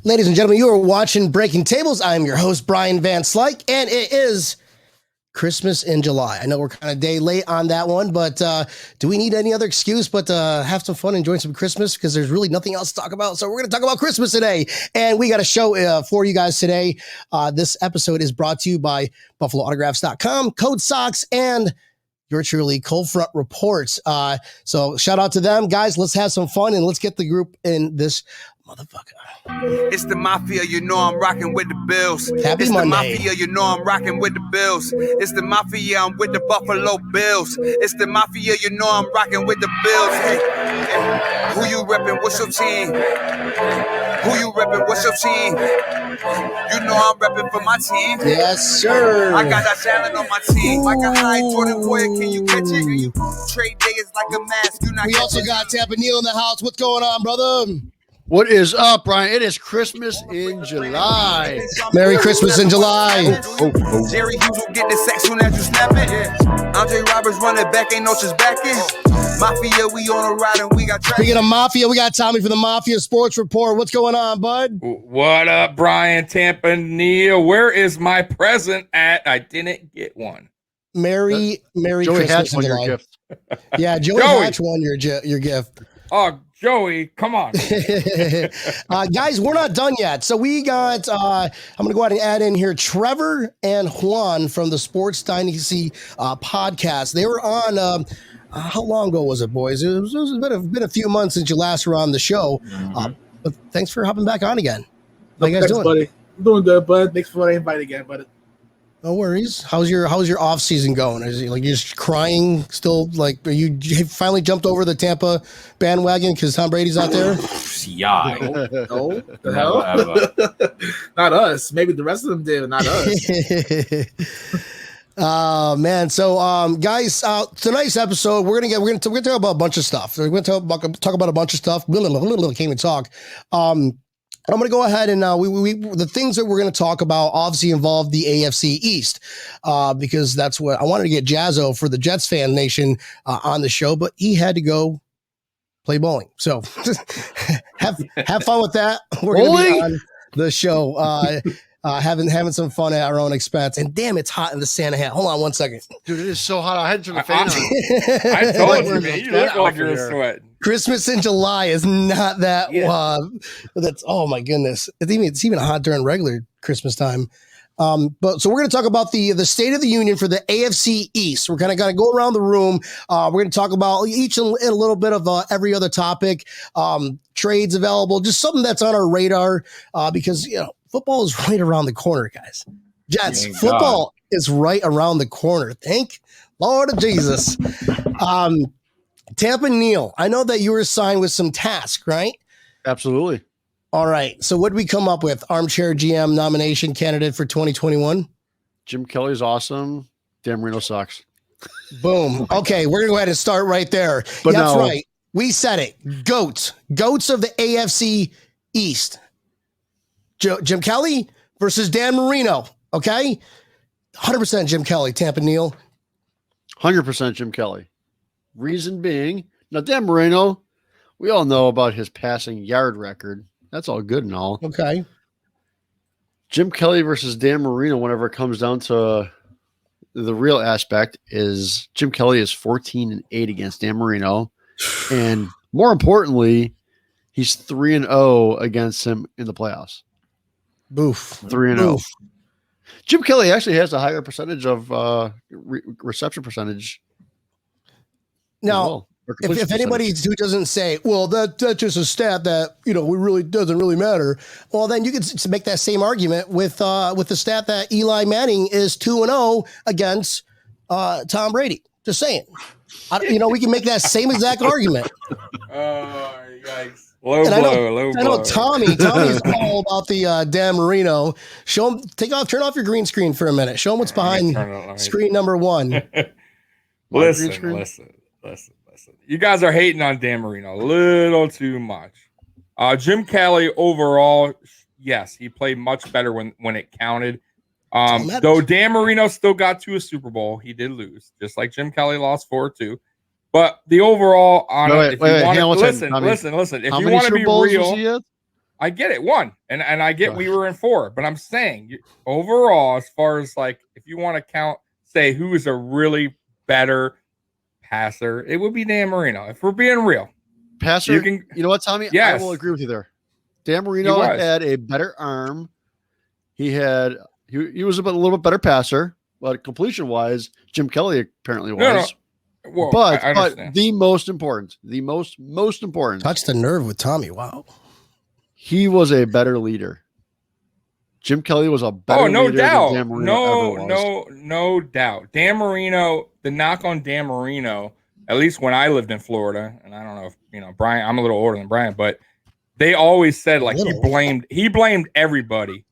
Ladies and gentlemen, you are watching Breaking Tables. I'm your host, Brian Van Slyke, and it is Christmas in July. I know we're kind of day late on that one, but do we need any other excuse but to have some fun, enjoy some Christmas? Because there's really nothing else to talk about. So we're going to talk about Christmas today. And we got a show for you guys today. This episode is brought to you by BuffaloAutographs.com, Code Socks, and your truly Cold Front Reports. So shout out to them. Guys, let's have some fun and let's get the group in this motherfucker. It's the mafia, you know I'm rocking with the Bills. Happy it's Monday. The mafia, you know I'm rocking with the Bills. It's the mafia, I'm with the Buffalo Bills. It's the mafia, you know I'm rocking with the Bills. Hey, who you reppin'? What's your team? Who you reppin'? What's your team? You know I'm reppin' for my team. Yes, sir. I got that talent on my team. Like a high Jordan Warrior, can you catch it? Trade day is like a mask. We also got Tampa Neal in the house. What's going on, brother? What is up, Brian? It is Christmas in July. Merry Christmas in July. Jerry Hughes will get the sack soon as you snap it. Andre Roberts running back, ain't no just backing. Mafia, we on a ride and we got track. Speaking of Mafia, we got Tommy from the Mafia Sports Report. What's going on, bud? What up, Brian, Tampa Neal? Where is my present at? I didn't get one. Merry Joey Christmas Hatch in won your July. gift. Yeah, Joey Hatch won your gift. Oh, Joey, come on. Guys, we're not done yet. So we got, I'm going to go ahead and add in here Trevor and Juan from the Sports Dynasty podcast. They were on, how long ago was it, boys? It was been a few months since you last were on the show. But thanks for hopping back on again. How you guys doing? Buddy. I'm doing good, bud. Thanks for the invite again, buddy. No worries. How's your off season going? Is it like you're just crying still? Like, you finally jumped over the Tampa bandwagon because Tom Brady's out there? Yeah. No, the hell? Not us. Maybe the rest of them did, but not us. Man. So, guys, tonight's episode we're gonna talk about a bunch of stuff. We're gonna talk about a bunch of stuff. Can't even talk. I'm going to go ahead and the things that we're going to talk about obviously involve the AFC East because that's what I wanted to get Jazzo for the Jets fan nation on the show, but he had to go play bowling. So have fun with that. We're going to be on the show having some fun at our own expense. And damn, it's hot in the Santa hat. Hold on one second. Dude, it is so hot. I had to turn the fan on. I told you, man. You look like you're sweating. Christmas in July is not that. That's oh my goodness. It's even hot during regular Christmas time. But so we're going to talk about the State of the Union for the AFC East. We're kind of going to go around the room. We're going to talk about each a little bit of every other topic, trades available, just something that's on our radar because football is right around the corner, guys. Jets football is right around the corner. Thank Lord of Jesus. Tampa Neal, I know that you were assigned with some tasks, right? Absolutely. All right. So what did we come up with? Armchair GM nomination candidate for 2021? Jim Kelly's awesome. Dan Marino sucks. Boom. Okay. We're going to go ahead and start right there. But that's right. We said it. Goats of the AFC East. Jim Kelly versus Dan Marino. Okay. 100% Jim Kelly, Tampa Neal. 100% Jim Kelly. Reason being, now Dan Marino, we all know about his passing yard record. That's all good and all. Okay. Jim Kelly versus Dan Marino, whenever it comes down to the real aspect, is Jim Kelly is 14-8 against Dan Marino. And more importantly, he's 3-0 against him in the playoffs. Boof. 3-0. Jim Kelly actually has a higher percentage of reception percentage. Now, if anybody who doesn't say, well, that's just a stat that, really doesn't really matter. Well, then you can make that same argument with the stat that Eli Manning is 2-0 against Tom Brady. Just saying. We can make that same exact argument. Yikes. Low blow. I know Tommy's all about the Dan Marino. Show him, turn off your green screen for a minute. Show him what's behind screen number one. Listen. You guys are hating on Dan Marino a little too much. Jim Kelly overall, yes, he played much better when it counted. Though Dan Marino still got to a Super Bowl, he did lose, just like Jim Kelly lost 4-2. But the overall, listen. If you want to be real, I get it. 1. And I get we were in 4. But I'm saying overall, as far as like if you want to say who is a really better passer, it would be Dan Marino. If we're being real. Passer, you know what, Tommy? Yes. I will agree with you there. Dan Marino had a better arm. He was a little bit better passer, but completion wise, Jim Kelly apparently was. No. Well, but the most important, touch the nerve with Tommy. Wow. He was a better leader. Jim Kelly was a better leader doubt. than Dan Marino no doubt. Dan Marino, the knock on Dan Marino, at least when I lived in Florida, and I don't know if Brian, I'm a little older than Brian, but they always said like he blamed everybody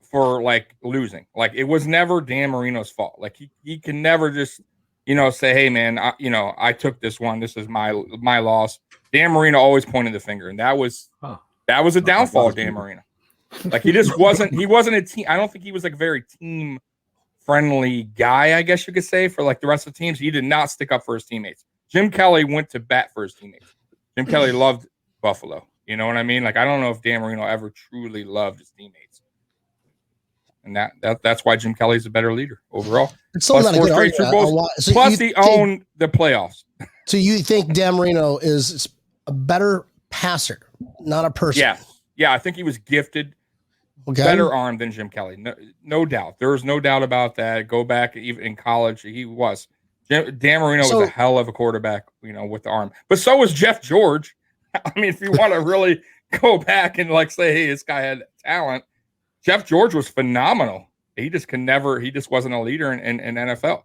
for like losing. Like it was never Dan Marino's fault. Like he can never just say, hey man, I took this one. This is my loss. Dan Marino always pointed the finger, and that was a downfall of Dan Marino. Like he wasn't a team. I don't think he was like a very team friendly guy, I guess you could say, for like the rest of the teams. He did not stick up for his teammates. Jim Kelly went to bat for his teammates. Jim Kelly loved Buffalo. You know what I mean? Like I don't know if Dan Marino ever truly loved his teammates. And that's why Jim Kelly's a better leader overall. It's still not a good argument. Plus he owned the playoffs. So you think Dan Marino is a better passer, not a person? Yeah, I think he was gifted. Better arm than Jim Kelly. No doubt. There's no doubt about that. Go back even in college, he was. Dan Marino was a hell of a quarterback, with the arm. But so was Jeff George. I mean, if you want to really go back and like say, hey, this guy had talent, Jeff George was phenomenal. He just wasn't a leader in NFL.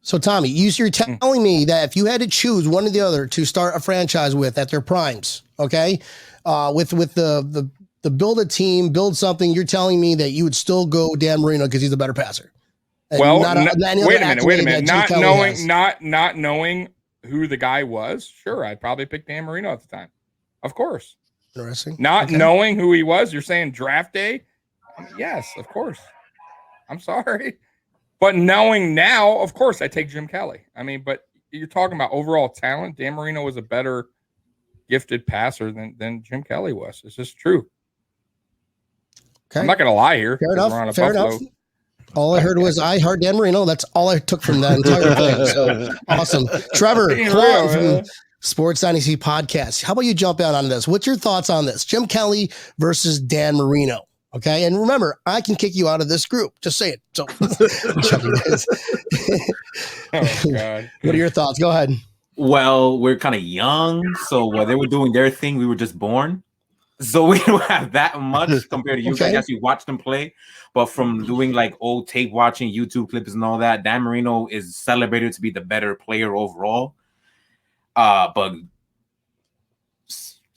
So Tommy, you're telling me that if you had to choose one or the other to start a franchise with at their primes, okay, with the build a team, build something, you're telling me that you would still go Dan Marino because he's a better passer. And well, wait a minute. Not knowing who the guy was, sure, I'd probably pick Dan Marino at the time. Of course. Interesting. Not knowing who he was, you're saying draft day? Yes, of course. I'm sorry. But knowing now, of course, I take Jim Kelly. I mean, but you're talking about overall talent. Dan Marino was a better gifted passer than Jim Kelly was. It's just true. Okay. I'm not going to lie here. Fair enough. All I heard was I heard Dan Marino. That's all I took from that entire thing. So awesome. Trevor from Sports Dynasty Podcast. How about you jump out on this? What's your thoughts on this? Jim Kelly versus Dan Marino. Okay. And remember, I can kick you out of this group. Just say it. So oh, God. What are your thoughts? Go ahead. Well, we're kind of young. So while they were doing their thing, we were just born. So we don't have that much compared to you guys. Yes, you watched them play, but from doing like old tape watching, YouTube clips and all that, Dan Marino is celebrated to be the better player overall. But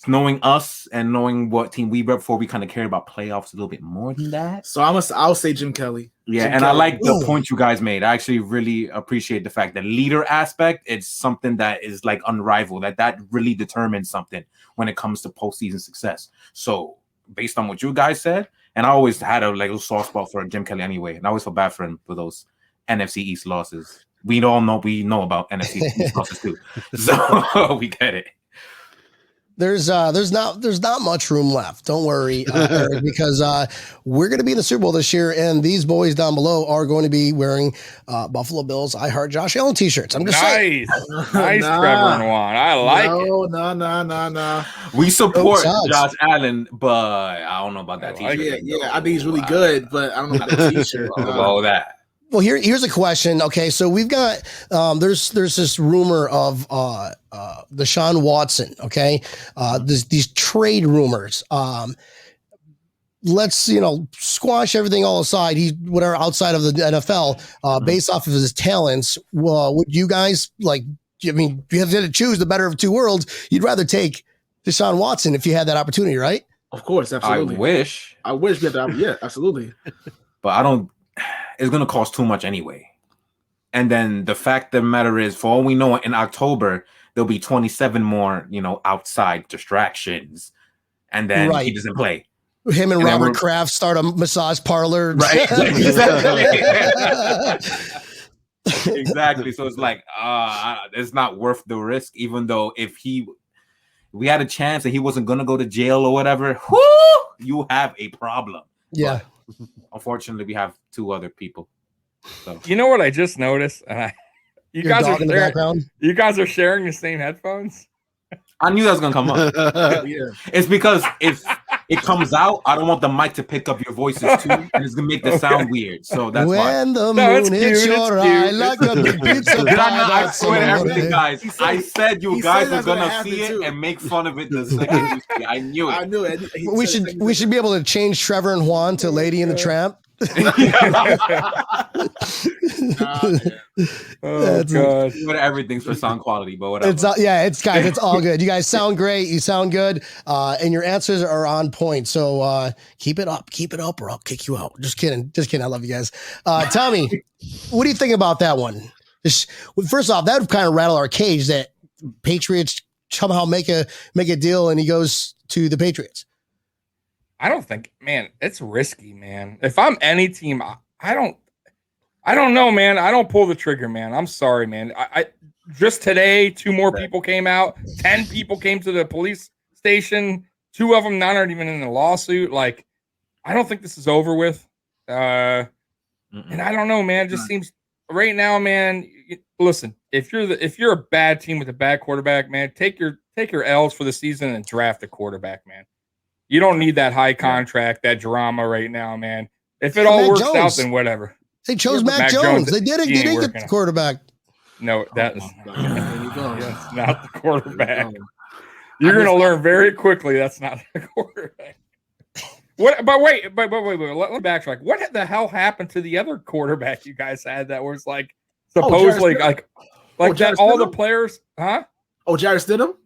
knowing us and knowing what team we rep for, we kind of care about playoffs a little bit more than that. So I'll say Jim Kelly. Yeah, Jim and Kelly. I like the point you guys made. I actually really appreciate the fact that leader aspect is something that is like unrivaled. That really determines something when it comes to postseason success. So based on what you guys said, and I always had a little soft spot for Jim Kelly anyway, and I always feel bad for him for those NFC East losses. We know about NFC East losses too, so we get it. There's not much room left. Don't worry, Eric, because we're going to be in the Super Bowl this year, and these boys down below are going to be wearing Buffalo Bills I Heart Josh Allen t-shirts. I'm just saying. Nice, Trevor and Juan. I like it. No. We support Josh Allen, but I don't know about that t-shirt. Yeah, I think he's really good, but I don't know about the t-shirt. About that. Well, here's a question. Okay, so we've got there's this rumor of Deshaun Watson. Okay, these trade rumors. Let's squash everything all aside. He's whatever outside of the NFL, based off of his talents. Would you guys like? I mean, you have to choose the better of two worlds. You'd rather take Deshaun Watson if you had that opportunity, right? Of course, absolutely. I wish we had that. Yeah, absolutely. But I don't. It's going to cost too much anyway. And then the fact of the matter is, for all we know, in October, there'll be 27 more, outside distractions. And then he doesn't play. Him and Robert Kraft start a massage parlor. Right. Exactly. So it's like, it's not worth the risk, even though if he we had a chance and he wasn't gonna go to jail or whatever, whoo, you have a problem. Yeah. But unfortunately, we have 2 other people. So You know what I just noticed? You Your guys are dog in the sharing. background. You guys are sharing the same headphones. I knew that was gonna come up. Yeah. It's because if it comes out, I don't want the mic to pick up your voices too, and it's gonna make the sound weird. So that's why. When the No, it's moon hits cute, your it's eye cute. like a big pizza Did I pie. not? I that's swear to all everything, day. guys. He said- I said you he guys said were that's gonna gonna happen see it too. and make fun of it the second you see it. I knew it. I knew it. We should be able to change Trevor and Juan to Lady and the Tramp. Oh god. But everything's for sound quality, but whatever. It's guys, it's all good. You guys sound great. You sound good, and your answers are on point. So keep it up, or I'll kick you out. Just kidding. I love you guys. Tommy, what do you think about that one? First off, that would kind of rattle our cage that Patriots somehow make a deal and he goes to the Patriots. I don't think, man, it's risky, man. If I'm any team, I don't know, man. I don't pull the trigger, man. I'm sorry, man. I just today, 2 more people came out. 10 people came to the police station. 2 of them aren't even in the lawsuit. Like, I don't think this is over with. And I don't know, man. It just seems right now, man. Listen, if you're a bad team with a bad quarterback, man, take your L's for the season and draft a quarterback, man. You don't need that high contract, that drama right now, man. If it all Mac works Jones. out, then whatever. They chose Mac Mac Jones. Jones, They didn't he ain't get working the quarterback. No, that is There you go. that's not the quarterback. There you go. You're going to learn very quickly that's not the quarterback. What? But wait. Let me backtrack. What the hell happened to the other quarterback you guys had that was like supposedly Jarrett that Jarrett all the Stidham? players, huh? Oh, Jarrett Stidham?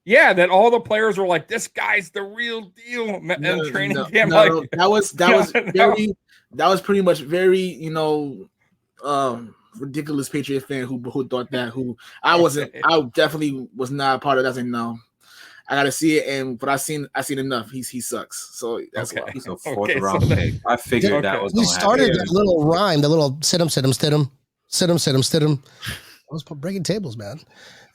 Yeah, that all the players were like, this guy's the real deal. And training camp, no, like that was no. very that was pretty much very ridiculous Patriot fan who thought that I definitely was not a part of that. Saying no, I gotta see it, but I seen enough. He sucks. So that's why He's a 4th Okay, round so pick. I figured that was We going to happen. started that little rhyme, the little sit him. I was breaking tables, man.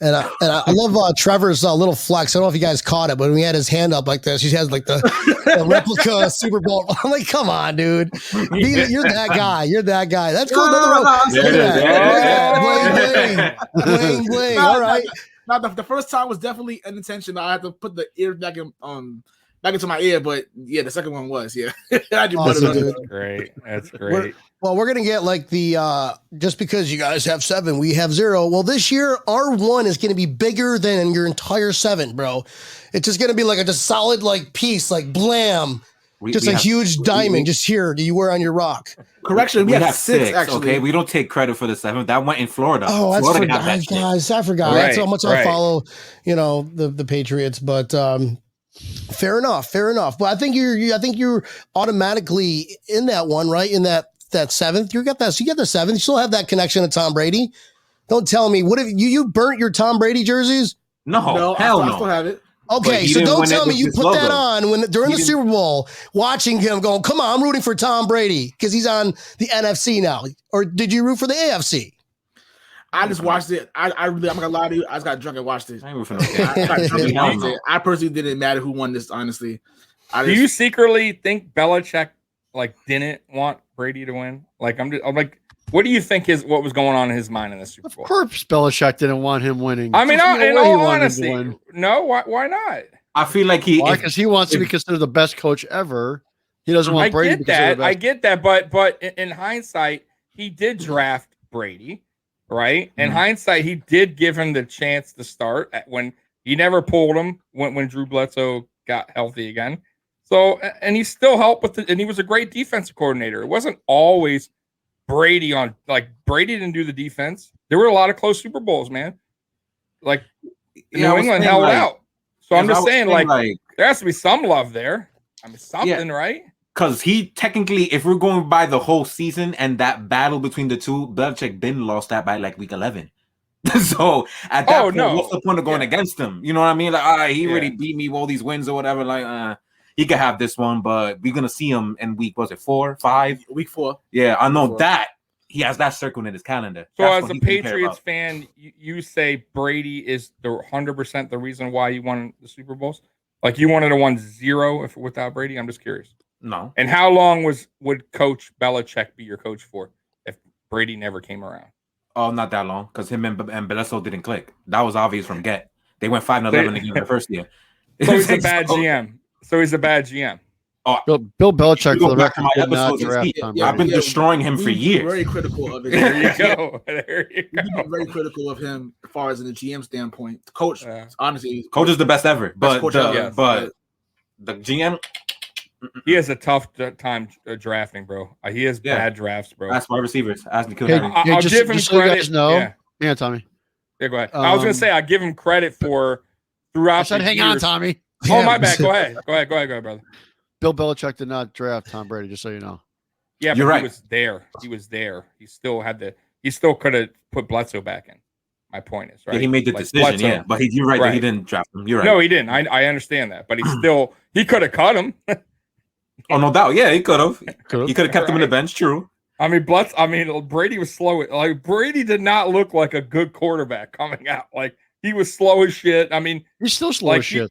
And I love Trevor's little flex. I don't know if you guys caught it, but when he had his hand up like this, he has like the replica Super Bowl. I'm like, come on, dude. You're that guy. That's cool. Bling, bling. All right. Now the first time was definitely unintentional. I had to put the ear back into my ear, but yeah, the second one was I do Awesome, put it on. dude. great. That's great. We're gonna get like the just because you guys have 7, we have 0. Well, this year our 1 is gonna be bigger than your entire 7, bro. It's just gonna be like a solid like piece, like blam, just a huge diamond just here that you wear on your rock. Correction, we have 6 actually. Okay, we don't take credit for the 7th. That went in Florida. Oh, that's Florida for got that shit. guys. I forgot. Right, That's how much I right. follow, the Patriots. But fair enough. But I think you're automatically in that one, right? In that 7th, you got that. So you get the 7th. You still have that connection to Tom Brady. Don't tell me what if you burnt your Tom Brady jerseys? No, I hell still no. have it. Okay, he so didn't don't win it tell me with you his put that logo. on during He the didn't- Super Bowl, watching him going, come on, I'm rooting for Tom Brady because he's on the NFC now. Or did you root for the AFC? I just watched it. I really, I'm not gonna lie to you. I just got drunk and watched it. I ain't rooting for I got drunk and Hell watched no. it. I personally didn't matter who won this. Honestly, Do you secretly think Belichick didn't want Brady to win? I'm like, what do you think what was going on in his mind in the Super Of Bowl? course, Belichick didn't want him winning. I mean, There's no in way he all wanted him to honesty, win. no. Why not? I feel like Why? Because he wants to be considered the best coach ever. He doesn't want Brady to be considered the I best. get that, but in hindsight, he did draft Brady, right? In hindsight, he did give him the chance to start when he never pulled him when Drew Bledsoe got healthy again. So, and he still helped with it, and he was a great defensive coordinator. It wasn't always Brady Brady didn't do the defense. There were a lot of close Super Bowls, man. New England held out. So I'm just saying, there has to be some love there. I mean, something, right? Because he technically, if we're going by the whole season and that battle between the two, Belichick been lost that by week 11. So at that point, what's the point of going against him? You know what I mean? He already beat me with all these wins or whatever. He could have this one, but we're gonna see him in week 4, 5? Week 4. Yeah, I know that. he has that circled in his calendar. So That's as what a he didn't care Patriots about. fan, you say Brady is the 100% the reason why you won the Super Bowls? Like you wanted to win 0 if without Brady? I'm just curious. No. And how long would Coach Belichick be your coach for if Brady never came around? Oh, not that long, because him and Bledsoe didn't click. That was obvious from get. They went 5-11 again the first year. So he's a bad GM. So he's a bad GM. Bill Belichick, for the back to record, my did not episodes. draft Tom Brady. I've been destroying him for years. Very critical of it. There you go. There you go. We've been very critical of him as far as in the GM standpoint. The coach, honestly, Coach is the best ever, but coach the GM, he has a tough time drafting, bro. He has bad drafts, bro. That's wide receivers. Ask Nikhil. I'll give him so you credit. guys know. Yeah, Tommy. Yeah, go ahead. I was gonna say I give him credit for throughout. I said, hang on, Tommy. Oh, my bad. Go ahead. Go ahead, brother. Bill Belichick did not draft Tom Brady, just so you know. Yeah, you're but right. He was there. He still had the. He still could have put Bledsoe back in. My point is right. Yeah, he made the decision. Bledsoe, yeah, but you're right, that he didn't draft him. You're right. No, he didn't. I understand that, but he could have cut him. Oh, no doubt. Yeah, he could have. He could have kept him in the bench. True. I mean, Brady was slow. Like Brady did not look like a good quarterback coming out. Like he was slow as shit. I mean, he's still slow as shit.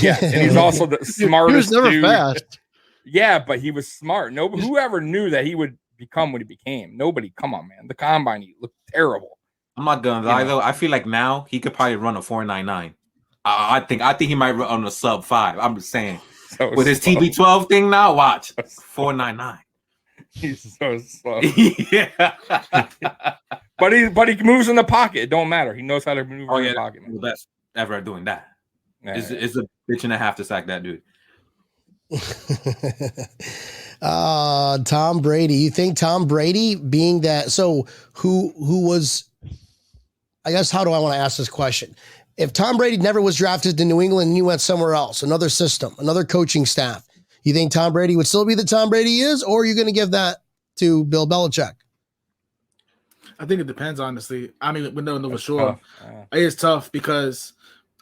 Yeah, and he's also the smartest. He was never dude. fast. Yeah, but he was smart. Whoever knew that he would become what he became? Nobody. Come on, man. The combine, he looked terrible. I'm not gonna lie though. I feel like now he could probably run a 4.99. I think he might run on a sub 5. I'm just saying. So with his slow. TB12 thing now, watch 4.99. He's so slow. Yeah. but he moves in the pocket. It don't matter. He knows how to move in the pocket. The best ever at doing that. Yeah, It's a bitch and a half to sack that dude. Tom Brady. You think Tom Brady being that? So who was? I guess how do I want to ask this question? If Tom Brady never was drafted to New England and you went somewhere else, another system, another coaching staff, you think Tom Brady would still be the Tom Brady he is, or are you going to give that to Bill Belichick? I think it depends, honestly. I mean, we don't know for sure. It is tough because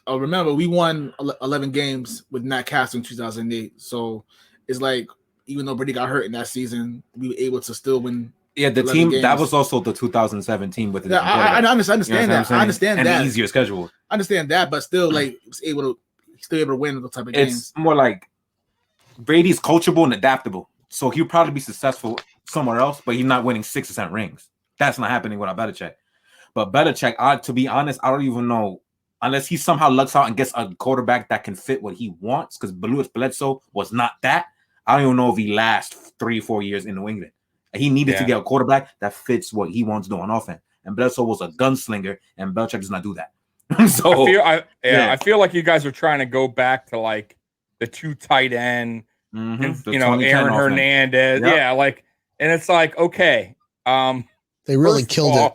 remember, we won 11 games with Nat Castle in 2008. So it's like, even though Brady got hurt in that season, we were able to still win. Yeah, the team games. That was also the 2017 with the I understand that. I understand and that. The easier schedule. I understand that, but still, like, still able to win those type of games. It's more like Brady's coachable and adaptable, so he'll probably be successful somewhere else, but he's not winning 6 or 7 rings. That's not happening without Belichick. But Belichick, to be honest, I don't even know unless he somehow lucks out and gets a quarterback that can fit what he wants. Because Bledsoe was not that. I don't even know if he lasts 3-4 years in New England. He needed to get a quarterback that fits what he wants to do on offense. And Bledsoe was a gunslinger, and Belichick does not do that. So I feel like you guys are trying to go back to like the 2 tight end, and, Aaron Hernandez. Yep. Yeah, like, and it's like, okay. They really killed it.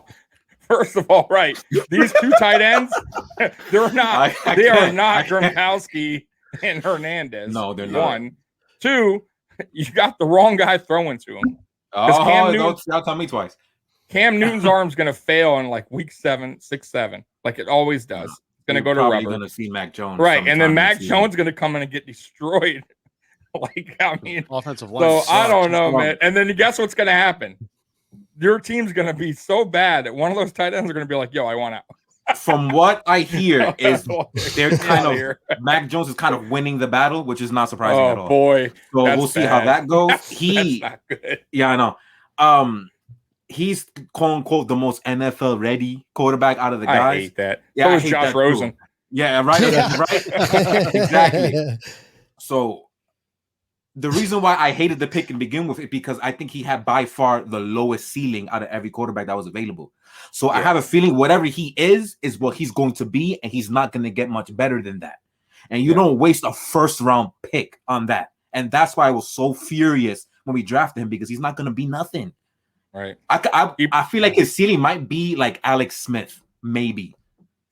First of all, right. These 2 tight ends, they're not they are not Gronkowski and Hernandez. No, they're not. 1. 2, you got the wrong guy throwing to him. Don't tell me twice. Cam Newton's arm's gonna fail in like week 7, 6, 7, like it always does. It's gonna go to rubber. You're gonna see Mac Jones, right? And then Mac Jones gonna come in and get destroyed. Like, I mean, offensive line. So I don't know, man. And then guess what's gonna happen? Your team's gonna be so bad that one of those tight ends are gonna be like, "Yo, I want out." From what I hear, is they're kind of Mac Jones is kind of winning the battle, which is not surprising at all. Oh boy! So we'll see how that goes. That's not good. Yeah, I know. He's quote unquote the most NFL ready quarterback out of the guys. I hate that. Yeah, so I is hate Josh Rosen. Too. Yeah, right. Right. Exactly. So the reason why I hated the pick and begin with it because I think he had by far the lowest ceiling out of every quarterback that was available. So I have a feeling whatever he is what he's going to be, and he's not going to get much better than that. And you don't waste a first-round pick on that. And that's why I was so furious when we drafted him because he's not going to be nothing. Right. I feel like his ceiling might be like Alex Smith, maybe.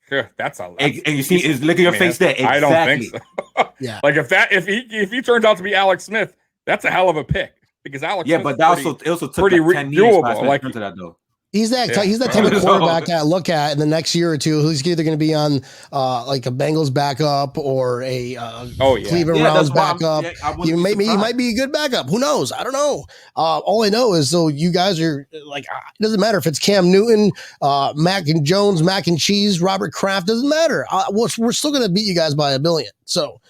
Sure, that's a. And you see, look at your face there. Exactly. I don't think so. Yeah. Like if he turns out to be Alex Smith, that's a hell of a pick because Alex. Yeah, Smith's but that also took pretty like 10 years doable. Like into that though. He's that type of quarterback I look at in the next year or two. Who's either going to be on like a Bengals backup or a Cleveland Browns backup. He might be a good backup. Who knows? I don't know. All I know is so you guys are like it doesn't matter if it's Cam Newton, Mac and Jones, Mac and Cheese, Robert Kraft. Doesn't matter. We're still going to beat you guys by 1 billion. So.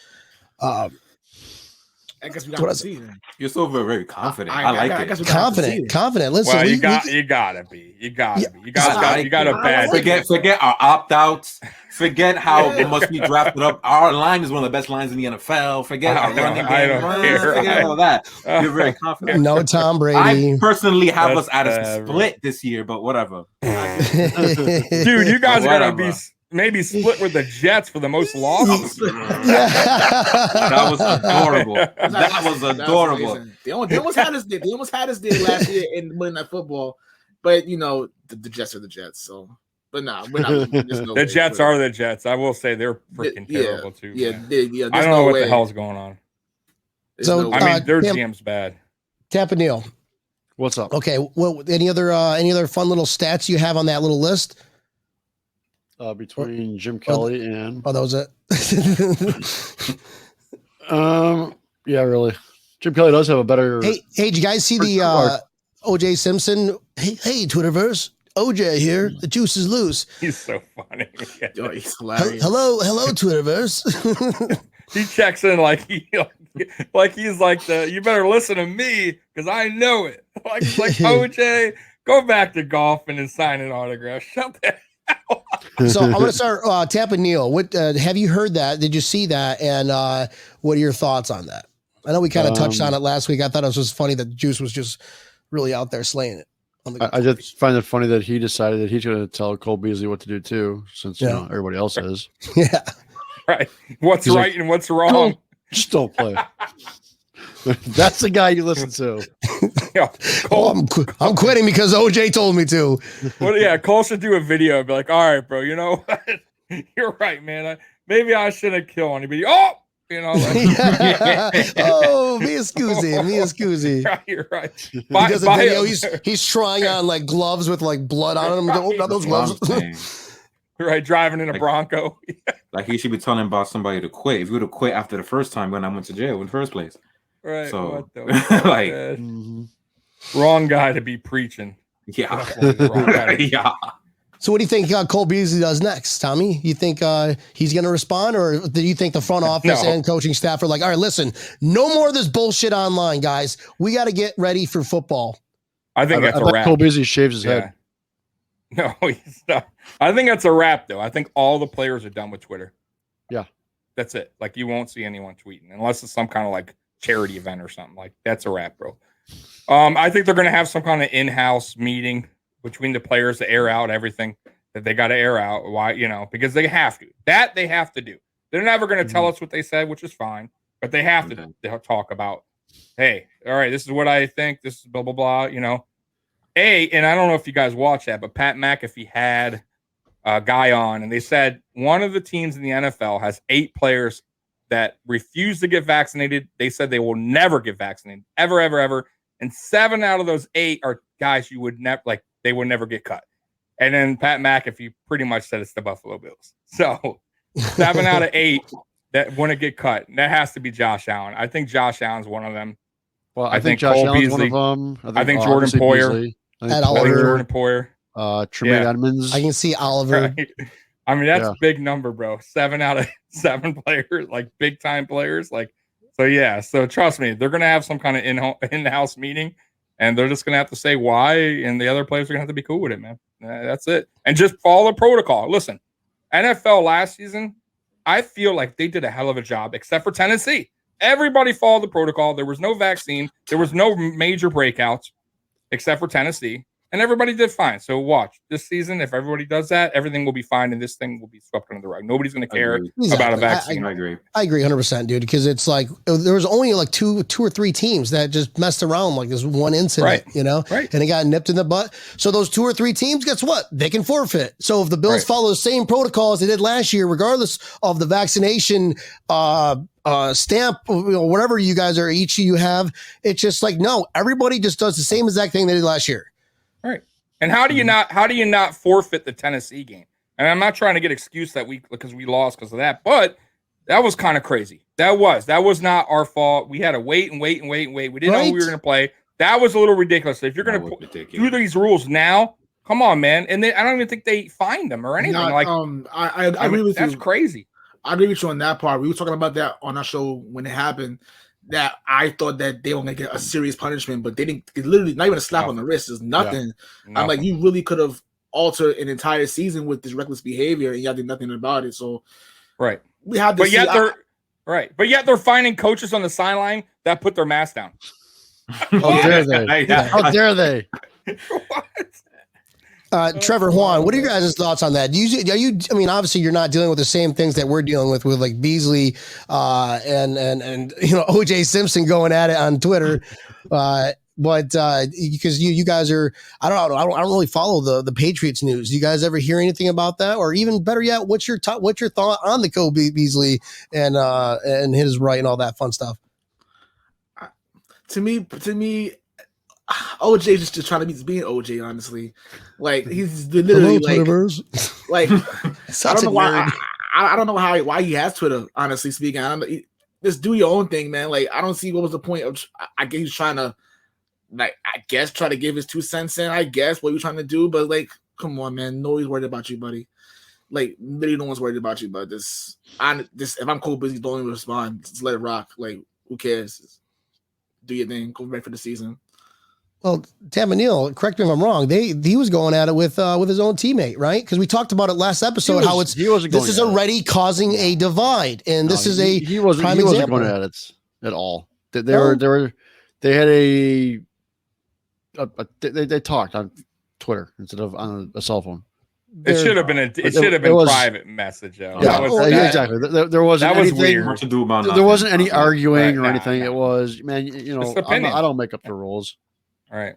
I guess we got to see. You're so very confident. I like it. Confident. Listen, well, you gotta be. You gotta bad. Forget our opt-outs. Forget how it must be drafted up. Our line is one of the best lines in the NFL. Forget our running game. Forget all that. You're very confident. No Tom Brady. I personally have us at a split this year, but whatever. Dude, you guys are gonna be. Maybe split with the Jets for the most losses. That was adorable. That was adorable. They almost had us there. They almost had us there last year in Monday Night Football, but you know the Jets are the Jets. So, but nah, we're not. The Jets are the Jets. I will say they're freaking terrible too. Yeah. I don't know what the hell's going on. So I mean, their GM's bad. Tampa Neal, what's up? Okay, well, any other fun little stats you have on that little list? Between Jim Kelly and that was it. Yeah, really. Jim Kelly does have a better. Hey, did you guys see the OJ Simpson? Hey, Twitterverse. OJ here. The juice is loose. He's so funny. Oh, he's hilarious. Hello, Twitterverse. He checks in like he's like you better listen to me because I know it. Like OJ, go back to golfing and sign an autograph. Shut that. So I'm going to start Tampa Neal. What have you heard that? Did you see that? And what are your thoughts on that? I know we kind of touched on it last week. I thought it was just funny that Juice was just really out there slaying it. I just find it funny that he decided that he's going to tell Cole Beasley what to do too, since you know everybody else is. Yeah, right. What's right and what's wrong? Just don't play. That's the guy you listen to. Yeah, Cole, I'm quitting because OJ told me to. Well, yeah, Cole should do a video. Be like, all right, bro, you know what? You're right, man. Maybe I shouldn't kill anybody. Oh, you know, like, oh, me scusi. Right, you're right. He does a video. He's trying on like gloves with like blood on them. Oh, not those gloves. Right, driving in a Bronco. Like he should be telling about somebody to quit. If you would have quit after the first time when I went to jail in the first place. Right. So like wrong guy to be preaching. Yeah. Yeah. So what do you think Cole Beasley does next, Tommy? You think he's going to respond, or do you think the front office and coaching staff are like, all right, listen, no more of this bullshit online, guys. We got to get ready for football. I think that's a wrap. Cole Beasley shaves his head. No, he's not. I think that's a wrap, though. I think all the players are done with Twitter. Yeah. That's it. Like, you won't see anyone tweeting unless it's some kind of like charity event or something. Like, that's a wrap, bro. I think they're going to have some kind of in-house meeting between the players to air out everything that they got to air out. Why, because they have to. That they have to do. They're never going to tell us what they said, which is fine, but they have to talk about, hey, all right, this is what I think. This is blah, blah, blah, and I don't know if you guys watched that, but Pat McAfee had a guy on, and they said one of the teams in the NFL has 8 players that refuse to get vaccinated. They said they will never get vaccinated, ever, ever, ever. And 7 out of those 8 are guys you would never, like, they would never get cut. And then Pat McAfee pretty much said it's the Buffalo Bills. So 7 out of 8 that wouldn't get cut. That has to be Josh Allen. I think Josh Allen's one of them. Well, I think Josh Cole Allen's Beasley, one of them. I think Jordan Poyer. Jordan Poyer. Tremaine Edmonds. I can see Oliver. Right. I mean, that's a big number, bro. 7 out of 7 players, like big time players. Like, so trust me, they're going to have some kind of in-house meeting, and they're just going to have to say why, and the other players are going to have to be cool with it, man. That's it. And just follow protocol. Listen, NFL last season, I feel like they did a hell of a job, except for Tennessee. Everybody followed the protocol. There was no vaccine. There was no major breakouts, except for Tennessee. And everybody did fine. So watch this season. If everybody does that, everything will be fine, and this thing will be swept under the rug. Nobody's going to care about a vaccine. I agree. I agree 100%, dude. Because it's like there was only like two or three teams that just messed around like this one incident, Right. And it got nipped in the butt. So those 2 or 3 teams, guess what? They can forfeit. So if the Bills follow the same protocol as they did last year, regardless of the vaccination stamp, whatever you guys are, each of you have, it's just like no, everybody just does the same exact thing they did last year. Right. And how do you not forfeit the Tennessee game? And I'm not trying to get excuse that because we lost because of that, but that was kind of crazy. That was not our fault. We had to wait. We didn't know who we were going to play. That was a little ridiculous. If you're going to do these rules now, come on, man. And I don't even think they fined them or anything. I agree with you. That's crazy. I agree with you on that part. We were talking about that on our show when it happened. That I thought that they were going to get a serious punishment, but they didn't. It's literally not even a slap on the wrist. It's nothing. Yeah. I'm like, you really could have altered an entire season with this reckless behavior, and y'all did nothing about it. So, right, we had to. But yet they're finding coaches on the sideline that put their mask down. How dare they? How dare they? What? Trevor, Juan, what are your guys' thoughts on that? I mean, obviously you're not dealing with the same things that we're dealing with like Beasley and OJ Simpson going at it on Twitter. But because you guys are, I don't really follow the Patriots news. Do you guys ever hear anything about that? Or even better yet, what's your thought on the Kobe Beasley and his right and all that fun stuff? To me, OJ just trying to be being OJ. Honestly, like he's literally like I don't know why. I don't know why he has Twitter. Honestly speaking, just do your own thing, man. Like I don't see what was the point of. I guess he's trying to, try to give his 2 cents in. I guess what you're trying to do, but like, come on, man. Nobody's worried about you, buddy. Like literally, no one's worried about you. But if I'm Cole Beasley, don't even respond. Just let it rock. Like who cares? Do your thing. Go back for the season. Well, Tamanil, correct me if I'm wrong. He was going at it with his own teammate, right? Because we talked about it last episode. This is already causing a divide, and this is a he wasn't going at it at all. They had they talked on Twitter instead of on a cell phone. It should have been a private message, though. Yeah, exactly. There wasn't anything weird to do about. There wasn't any arguing or anything. It was, man. I don't make up the rules. All right.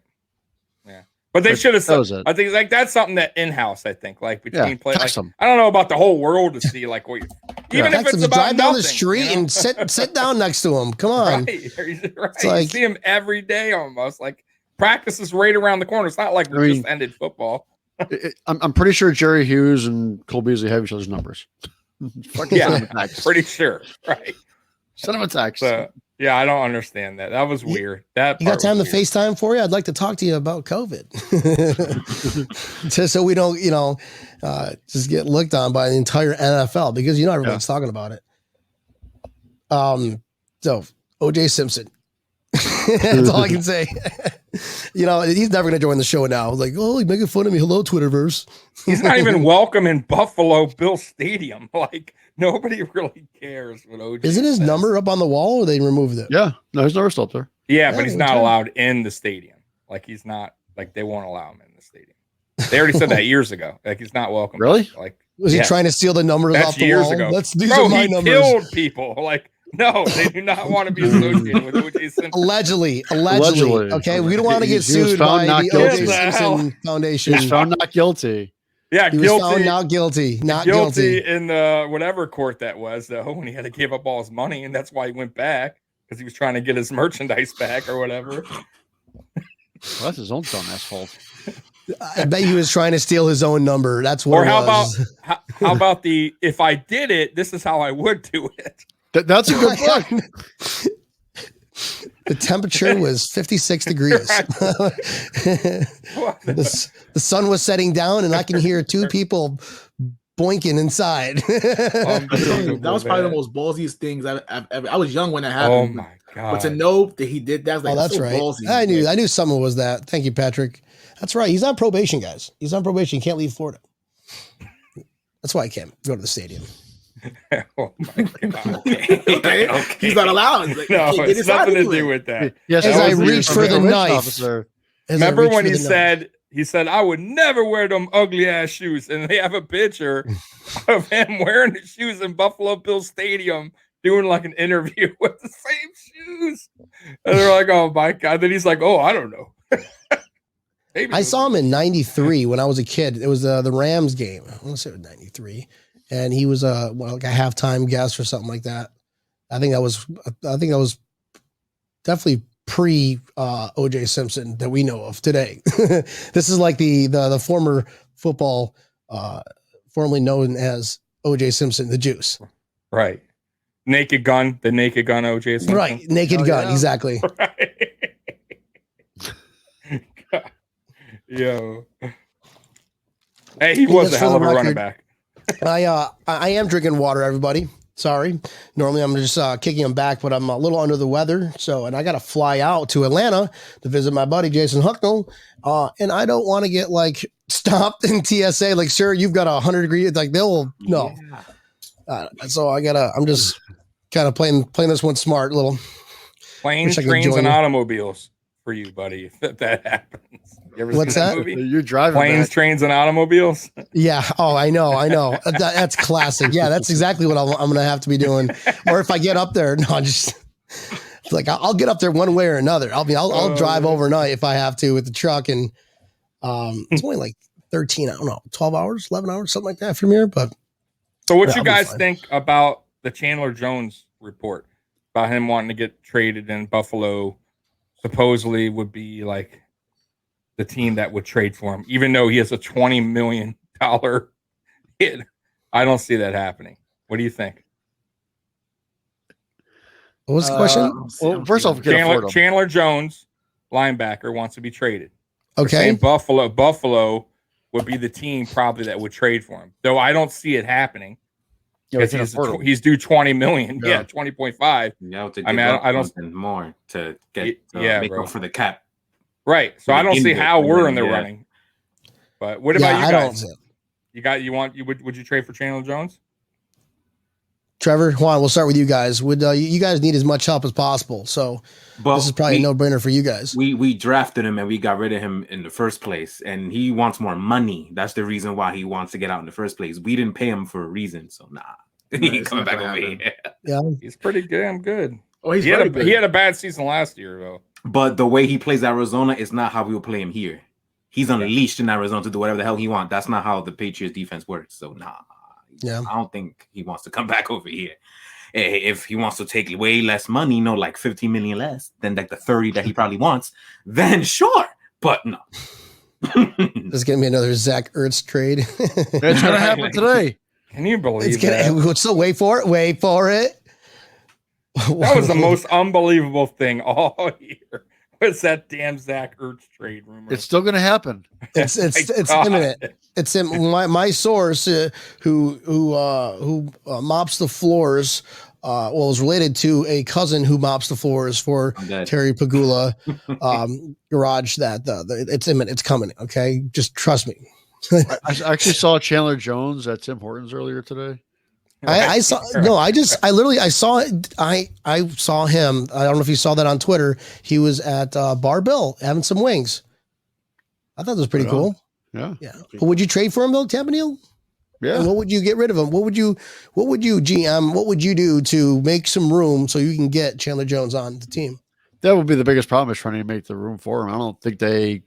Yeah. But they should have said, I think that's something that in-house, I think, like between players. I don't know about the whole world to see like what even if it's about drive down the street and sit down next to him. Come on. Right. It's like, you see him every day almost. Like practice is right around the corner. It's not like we just ended football. I'm pretty sure Jerry Hughes and Cole Beasley have each other's numbers. Yeah, pretty sure. Right. Send him a text. Yeah, I don't understand that. That was weird. That you got time to FaceTime for you? I'd like to talk to you about COVID, just so we don't, just get looked on by the entire NFL because everybody's talking about it. So OJ Simpson, that's all I can say. He's never going to join the show now. Like, oh, he's making fun of me. Hello, Twitterverse. He's not even welcome in Buffalo Bill Stadium. Like. Nobody really cares what OJ Isn't his number up on the wall or they removed it? Yeah. No, his number's still up there. Yeah, but he's not allowed in the stadium. Like he's not they won't allow him in the stadium. They already said that years ago. Like he's not welcome. Really? Like was he trying to steal the numbers off the years wall? Ago. These are my numbers. He killed people. Like no, they do not want to be associated with OJ Simpson. Allegedly. Okay, we don't want to get sued by the OJ Simpson Foundation. He's found not guilty. Yeah, he was found not guilty. Not guilty in the whatever court that was, though, when he had to give up all his money, and that's why he went back because he was trying to get his merchandise back or whatever. Well, that's his own dumbass fault. I bet he was trying to steal his own number. That's what. Or how about the if I did it, this is how I would do it. That's a good point. The temperature was 56 degrees. The sun was setting down, and I can hear 2 people boinking inside. That was probably the most ballsiest things I've ever. I was young when that happened. Oh my god! But to know that he did that, that's so right. Ballsy. I knew someone was that. Thank you, Patrick. That's right. He's on probation, guys. He's on probation. He can't leave Florida. That's why I can't go to the stadium. Oh my god! Okay. He's not allowed. No, it's nothing to do with that. Yes, as I reached for the knife. Remember when he said, I would never wear them ugly ass shoes, and they have a picture of him wearing the shoes in Buffalo Bill Stadium, doing like an interview with the same shoes, and they're like, "Oh my god!" Then he's like, "Oh, I don't know." I saw him in '93 when I was a kid. It was the Rams game. I want to say it was '93. And he was like a halftime guest or something like that. I think that was definitely pre OJ Simpson that we know of today. This is like the former football, formerly known as OJ Simpson, the Juice. Right. Naked Gun, the Naked Gun OJ Simpson. Right. Naked Gun. Yeah. Exactly. Right. Yo. Hey, he was a hell of a running back. I am drinking water, everybody. Sorry. Normally I'm just kicking him back, but I'm a little under the weather. So, and I got to fly out to Atlanta to visit my buddy Jason Hucknall. And I don't want to get like stopped in TSA. Like, sir, you've got 100 degrees. Like no. So I'm just kind of playing this one smart. Little Planes, Trains, and Automobiles for you, buddy. If that happens. You ever What's seen that? movie? You're driving Planes, back. Trains, and Automobiles. Yeah. Oh, I know. That's classic. Yeah, that's exactly what I'm going to have to be doing. Or if I get up there, no, just like I'll get up there one way or another. I'll drive overnight if I have to with the truck, and it's only like 13. I don't know, 12 hours, 11 hours, something like that from here. But So, what yeah, you I'll be guys fine. think about the Chandler Jones report about him wanting to get traded in Buffalo? Supposedly would be like the team that would trade for him, even though he has a $20 million hit. I don't see that happening. What do you think? What was the question? Well, first off, we can afford him. Chandler Jones, linebacker, wants to be traded. They're Okay. saying Buffalo would be the team probably that would trade for him. Though I don't see it happening. Yeah, we Because can afford him. he's due $20 million. Yeah. Yeah, 20.5. I mean, I don't- something more to get make bro. up for the cap. Right. So I don't see Beginning how of- we're in the yeah. running. But what Yeah, about you I guys? don't. Would you trade for Chandler Jones? Trevor, Juan, we'll start with you guys. Would you guys need as much help as possible? So But this is probably a no-brainer for you guys. we drafted him and we got rid of him in the first place, and he wants more money. That's the reason why he wants to get out in the first place. We didn't pay him for a reason, so nah. He ain't it's coming not back gonna over happen. here. Yeah. He's pretty damn good. Oh, he's He very had good. he had a bad season last year though. But the way he plays Arizona is not how we will play him here. He's unleashed in Arizona to do whatever the hell he wants. That's not how the Patriots defense works. So nah. Yeah. I don't think he wants to come back over here. If he wants to take way less money, like 15 million less than like the 30 that he probably wants, then sure. But no. There's gonna be another Zach Ertz trade. It's gonna happen today. Can you believe It's gonna. that? So wait for it. That was the most unbelievable thing all year. Was that damn Zach Ertz trade rumor? It's still gonna happen. It's God. imminent. It's in my source who mops the floors. Was related to a cousin who mops the floors for Terry Pagula garage. It's imminent. It's coming. Okay, just trust me. I actually saw Chandler Jones at Tim Hortons earlier today. I saw him. I don't know if you saw that on Twitter. He was at Bar Bill having some wings. I thought that was pretty cool. Yeah. Yeah. But would you trade for him though, Tapanil? Yeah. And what would you get rid of him? What would you GM? What would you do to make some room so you can get Chandler Jones on the team? That would be the biggest problem, is trying to make the room for him. I don't think they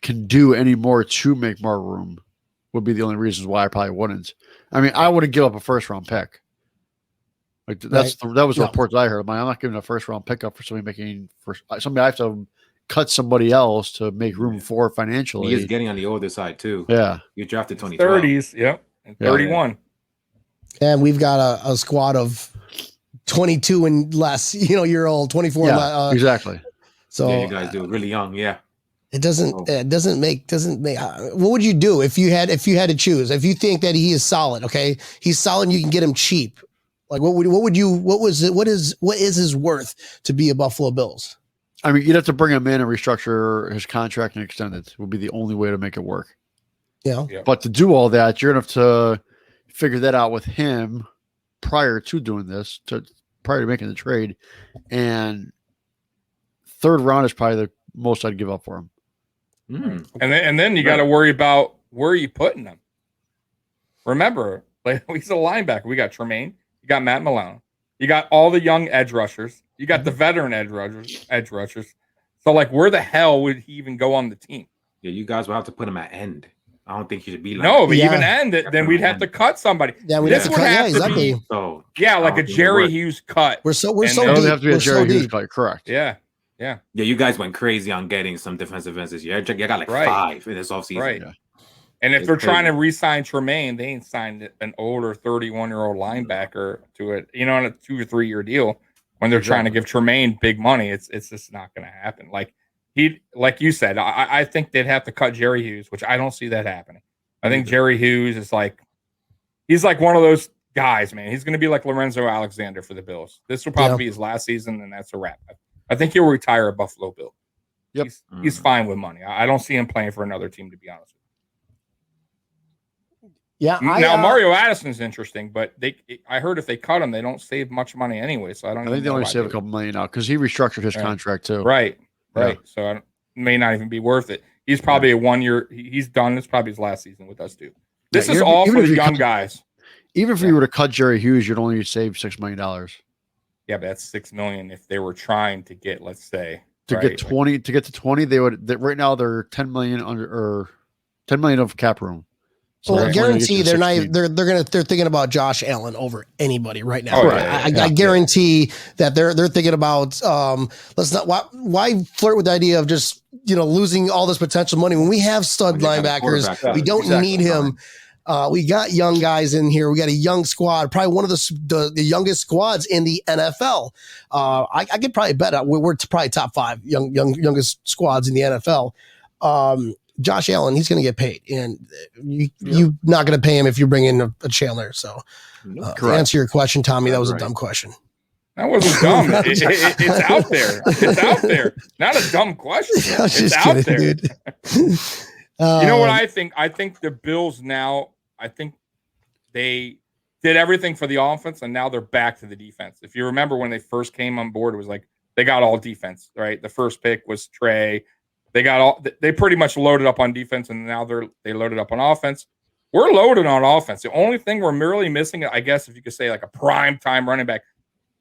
can do any more to make more room. Would be the only reasons why I probably wouldn't. I mean, I wouldn't give up a first round pick. Like that was the reports I heard. I'm not giving a first round pick up for somebody somebody I have to cut somebody else to make room for financially. He is getting on the older side too. Yeah. You drafted 2012. 30s, yep, and 31. And we've got a squad of 22 and less, year old, 24 and less. Exactly. So yeah, you guys do really young. Yeah. it doesn't make what would you do if you had to choose? If you think that he is solid, okay, he's solid, and you can get him cheap. Like what is his worth to be a Buffalo Bills? I mean, you'd have to bring him in and restructure his contract and extend it. Would be the only way to make it work. Yeah. But to do all that, you're going to have to figure that out with him prior to doing this, prior to making the trade. And third round is probably the most I'd give up for him. Mm. And then you got to worry about where are you putting him. Remember, like he's a linebacker. We got Tremaine. You got Matt Milano. You got all the young edge rushers. You got the veteran edge rushers. So, like, where the hell would he even go on the team? Yeah, you guys will have to put him at end. I don't think he should be like No, but Yeah. even end it, then we'd have to cut somebody. Yeah, we This have to would cut. Yeah, have to exactly. be- So Yeah, like I a don't think it Jerry works. Hughes cut. We're so And deep. It would have to be a We're so Jerry Hughes deep. cut, correct. Yeah. Yeah. Yeah, you guys went crazy on getting some defensive ends this year. You got like 5 in this offseason. Right. Yeah. And if It's they're crazy. trying to re-sign Tremaine, they ain't signed an older 31-year-old linebacker to it, on a 2 or 3 year deal. When they're trying to give Tremaine big money, it's just not going to happen. Like you said, I think they'd have to cut Jerry Hughes, which I don't see that happening. I think Jerry Hughes is he's like one of those guys, man. He's going to be like Lorenzo Alexander for the Bills. This will probably be his last season, and that's a wrap. I think he'll retire a Buffalo Bill. Yep. He's fine with money. I don't see him playing for another team, to be honest with you. Yeah. Now Mario Addison's interesting, but I heard if they cut him, they don't save much money anyway. So I think they only save a couple million now because he restructured his contract too. Right. So it may not even be worth it. He's probably a 1 year. He's done. It's probably his last season with us too. This is all for the young guys. Even if you were to cut Jerry Hughes, you'd only save $6 million. Yeah, but that's $6 million if they were trying to get, let's say, get 20. To get to 20, they would. Right now, they're 10 million under or 10 million of cap room. So I guarantee they're not. They're thinking about Josh Allen over anybody right now. I guarantee that they're thinking about. Let's not. Why flirt with the idea of just losing all this potential money when we have stud linebackers? We don't need him. We got young guys in here. We got a young squad, probably one of the youngest squads in the NFL. I could probably bet we're probably top 5 youngest squads in the NFL. Josh Allen, he's going to get paid, and you're not going to pay him if you bring in a Chandler. So, to answer your question, Tommy, that was a dumb question. That wasn't dumb. It's out there. It's out there. Not a dumb question. It's out there. Dude. You know what I think? I think the Bills now, I think they did everything for the offense, and now they're back to the defense. If you remember when they first came on board, it was like they got all defense, right? The first pick was Trey. They pretty much loaded up on defense, and now they loaded up on offense. We're loaded on offense. The only thing we're merely missing, I guess, if you could say like a prime time running back,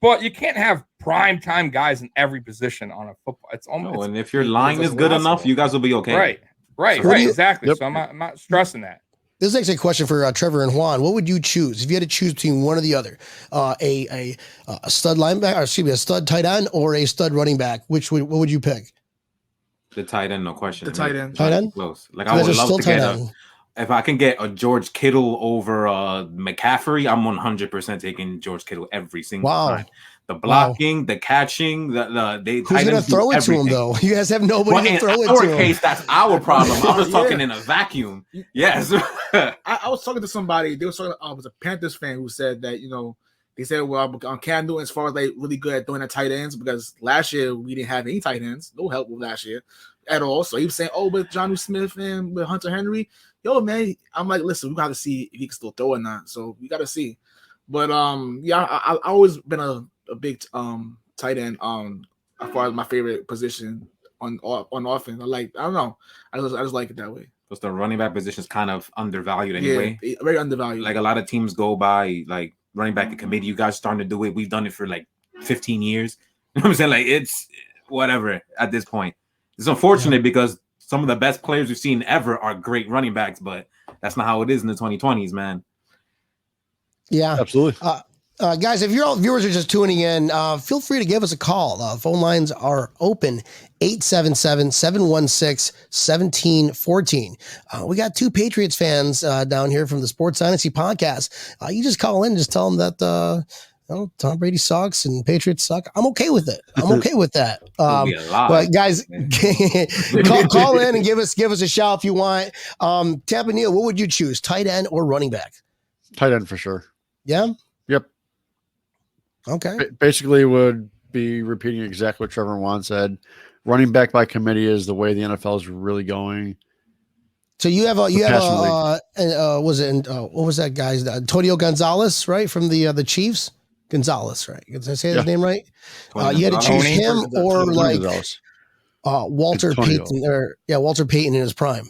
but you can't have prime time guys in every position on a football. It's almost. And if your line is good enough, you guys will be okay. Right, exactly. Yep. So I'm not stressing that. This is actually a question for Trevor and Juan. What would you choose if you had to choose between one or the other? A stud linebacker, or excuse me, a stud tight end, or a stud running back? What would you pick? The tight end, no question. The tight end. Tight end? Close. Like I would love to get if I can get a George Kittle over McCaffrey, I'm 100% taking George Kittle every single time. The blocking, the catching, who's going to throw it to him though? You guys have nobody to throw it to him. In our case, that's our problem. I was talking in a vacuum. Yes. I was talking to somebody. They were talking. I was a Panthers fan who said that they said, well, Cam Newton as far as really good at throwing the tight ends because last year we didn't have any tight ends, no help with last year at all. So he was saying, with Jonnu Smith and with Hunter Henry, man, I'm like, listen, we got to see if he can still throw or not. So we got to see. But I always been a big tight end as far as my favorite position on offense. I don't know. I just like it that way. Because the running back position is kind of undervalued anyway. Yeah, very undervalued. Like a lot of teams go by like running back the committee. You guys starting to do it. We've done it for like 15 years. You know what I'm saying? Like it's whatever at this point. It's unfortunate because some of the best players we've seen ever are great running backs, but that's not how it is in the 2020s, man. Yeah, absolutely. Guys, if your viewers are just tuning in, feel free to give us a call. Phone lines are open, 877-716-1714. We got 2 Patriots fans down here from the Sports Dynasty podcast. You just call in, just tell them that Tom Brady sucks and Patriots suck. I'm okay with it. I'm okay with that. But guys, call in and give us a shout if you want. Tampa Neal, what would you choose, tight end or running back? Tight end for sure. Yeah. Yep. Okay. Basically, would be repeating exactly what Trevor and Juan said. Running back by committee is the way the NFL is really going. So what was that guy's Antonio Gonzalez, right, from the Chiefs? Gonzalez, right? Did I say his name right? You had to choose him or like Walter Payton, Walter Payton in his prime.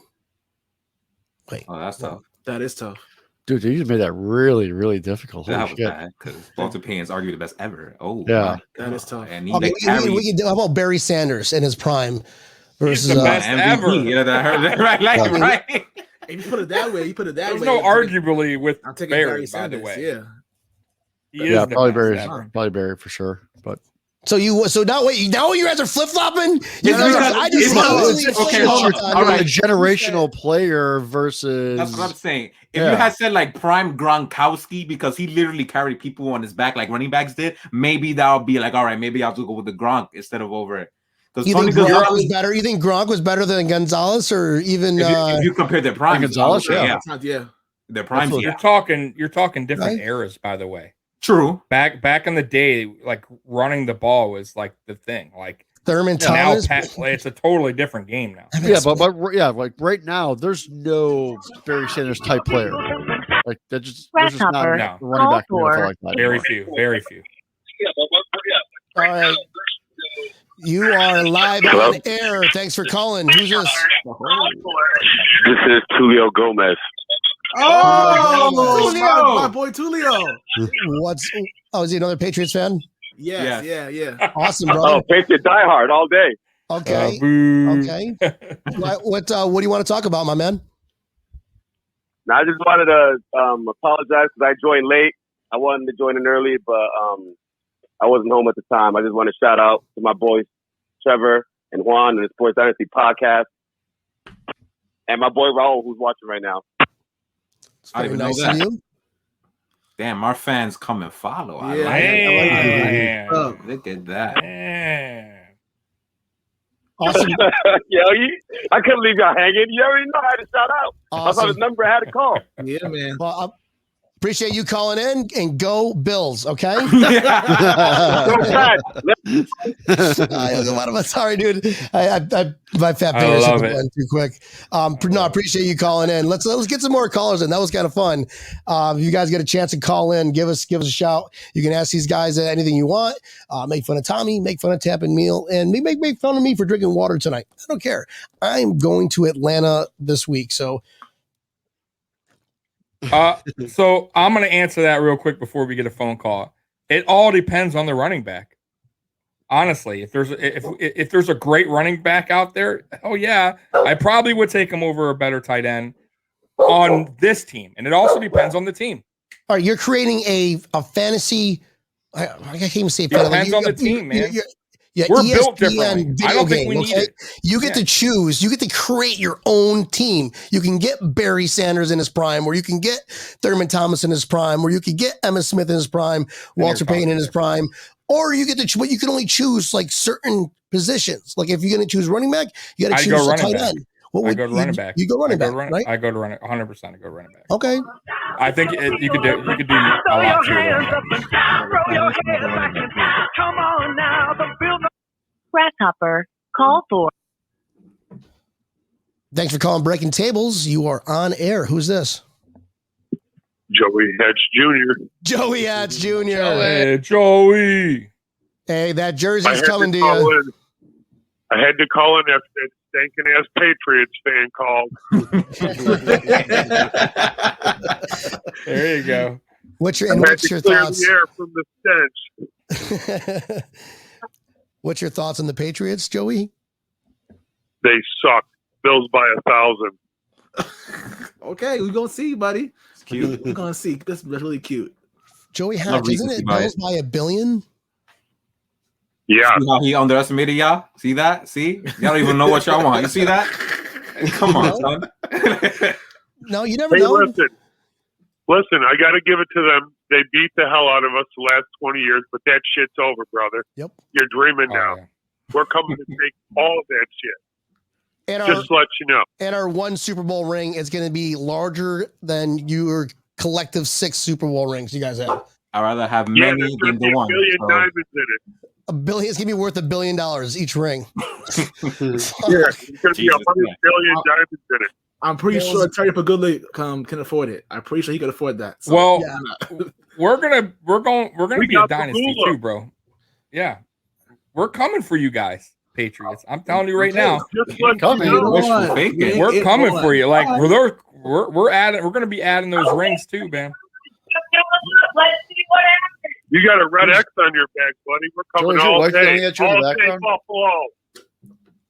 Wait, that's tough. That is tough. Dude, you just made that really, really difficult. That was bad because Walter Payton's arguably the best ever. Oh, yeah, that is tough. And we can do, how about Barry Sanders in his prime versus the best ever? Right. If you put it that way, There's no arguably with Barry, by the way. Yeah. Probably Barry for sure. But So now you guys are flip flopping. Okay, hold on. All right, a generational player versus. That's what I'm saying. If you had said like prime Gronkowski, because he literally carried people on his back like running backs did, maybe that would be like, all right, maybe I'll have to go with the Gronk instead of over it. You think Gronk was better? You think Gronk was better than Gonzalez, or even if you compare their prime, Gonzalez, yeah, their prime. You're talking different eras, by the way. True. Back in the day, like running the ball was like the thing. Like Thurman Thomas. Now it's a totally different game now. Like right now, there's no Barry Sanders type player. Like there's just not a running back like that. Very few. All right. You are live on air. Thanks for calling. Who's this? This is Tulio Gomez. Oh, my boy Tulio. Is he another Patriots fan? Yes. Yeah. Awesome, brother. Oh, Patriot diehard all day. Okay. Okay. What do you want to talk about, my man? Now, I just wanted to apologize because I joined late. I wanted to join in early, but I wasn't home at the time. I just want to shout out to my boys, Trevor and Juan, and the Sports Dynasty podcast, and my boy Raul, who's watching right now. I didn't know that. Damn, our fans come and follow. I like it. Look at that. Awesome. I couldn't leave y'all hanging. You already know I had to shout out. Awesome. I thought his number I had to call. Yeah, man. Well, appreciate you calling in, and go Bills, okay? Go Pat. Sorry, dude. My fat fingers went too quick. I appreciate you calling in. Let's get some more callers in. That was kind of fun. If you guys get a chance to call in, give us a shout. You can ask these guys anything you want. Make fun of Tommy, make fun of Tap and Meal, and make fun of me for drinking water tonight. I don't care. I'm going to Atlanta this week, so. So I'm going to answer that real quick before we get a phone call. It all depends on the running back. Honestly, if there's a great running back out there, I probably would take him over a better tight end on this team. And it also depends on the team. All right, you're creating a fantasy. I can't even say depends on the team, man. We're ESPN built differently. I don't think we need it. You get to choose. You get to create your own team. You can get Barry Sanders in his prime, or you can get Thurman Thomas in his prime, or you can get Emmitt Smith in his prime, Walter Payton in his prime, or you get to. But you can only choose like certain positions. Like if you're going to choose running back, you got to choose a tight end. I go to running back. You go running back, right? I go to running 100%. I go running back. Okay. I think you could do a lot too. Come on now, Grasshopper, call for. Thanks for calling Breaking Tables. You are on air. Who's this? Joey Hatch Jr. Joey Hatch Jr. Hey, Joey. Hey, that jersey's coming to you. I had to call in after that stinking ass Patriots fan called. There you go. What's your thoughts? The air from the stench. What's your thoughts on the Patriots, Joey? They suck. Bills by 1,000. Okay, we're gonna see, buddy. It's cute. We're gonna see. This is really cute. Joey Hatch, isn't it Bills by $1 billion? Yeah. See how he underestimated y'all? See that? See? Y'all don't even know what y'all want. You see that? Come on, son. No, you never know. Listen, I got to give it to them. They beat the hell out of us the last 20 years, but that shit's over, brother. Yep. You're dreaming now. Yeah. We're coming to take all of that shit. And just to let you know. And our one Super Bowl ring is going to be larger than your collective 6 Super Bowl rings you guys have. I'd rather have many than the one. $1 billion diamonds in it. $1 billion is going to be worth $1 billion each ring. Yeah, it's going to be $100 billion diamonds in it. I'm pretty sure Terry Pagula can afford it. I'm pretty sure he could afford that. So, well, we're gonna be a dynasty too, bro. Yeah, we're coming for you guys, Patriots. I'm telling you right now, we're coming for you. Like we're gonna be adding those rings too, man. You got a red X on your back, buddy. We're coming all day. All day, Buffalo.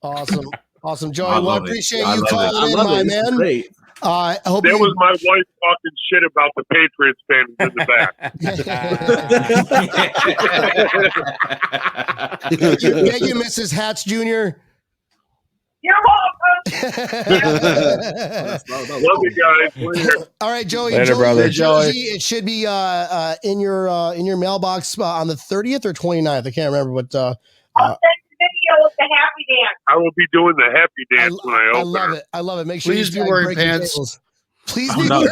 Awesome. Awesome, Joey. Well, I appreciate you calling in, my man. Great. I hope That was my wife talking shit about the Patriots fans in the back. Thank you, Mrs. Hatch Jr. You're Love you guys. Later. All right, Joey. Later, brother. Joey, it should be in your mailbox on the 30th or 29th. I can't remember, but I'll send the video with the happy dance. I will be doing the happy dance when I open. love it. I love it. Make sure Please you be wearing break the pants. tables. Please be wearing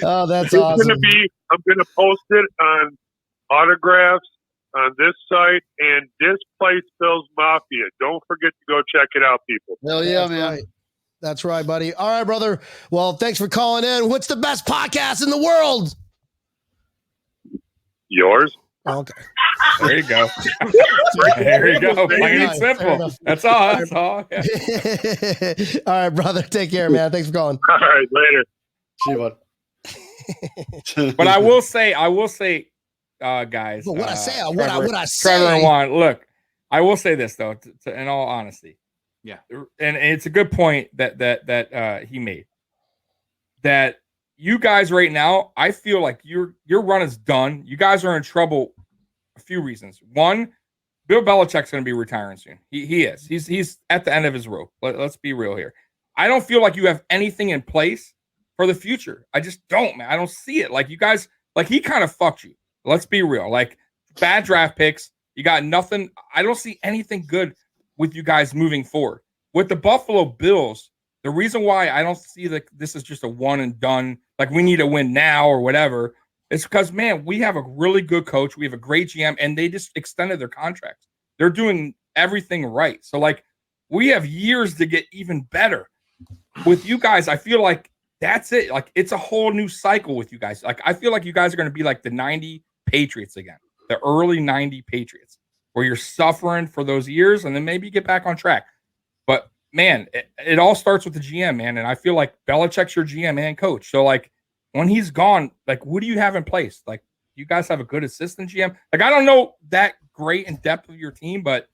Oh, that's awesome. I'm gonna post it on autographs on this site, and this place spells Mafia. Don't forget to go check it out, people. Hell yeah, That's man. right. That's right, buddy. All right, brother. Well, thanks for calling in. What's the best podcast in the world? Yours? Okay. There you go. There you go. Plain and simple. That's all. That's all. Yeah. All right, brother. Take care, man. Thanks for calling. All right, later. See you, bud. But I will say, guys. But what I say, Trevor, what I say. Trevor and Juan, look, I will say this though, in all honesty. Yeah. And it's a good point that he made. That you guys right now, I feel like your run is done. You guys are in trouble. A few reasons. One, Bill Belichick's going to be retiring soon. He is. He's at the end of his rope. Let's be real here. I don't feel like you have anything in place for the future. I just don't, man. I don't see it. Like you guys, like he kind of fucked you. Let's be real. Like bad draft picks. You got nothing. I don't see anything good with you guys moving forward. With the Buffalo Bills, the reason why I don't see that this is just a one and done, like we need to win now or whatever, it's because, man, we have a really good coach. We have a great GM, and they just extended their contracts. They're doing everything right. So, like, we have years to get even better. With you guys, I feel like that's it. Like, it's a whole new cycle with you guys. Like, I feel like you guys are going to be like the 90 Patriots again, the early 90 Patriots, where you're suffering for those years, and then maybe you get back on track. But, man, it all starts with the GM, man, and I feel like Belichick's your GM and coach. So, like, when he's gone, like, what do you have in place? Like, you guys have a good assistant GM. Like, I don't know that great in depth of your team, but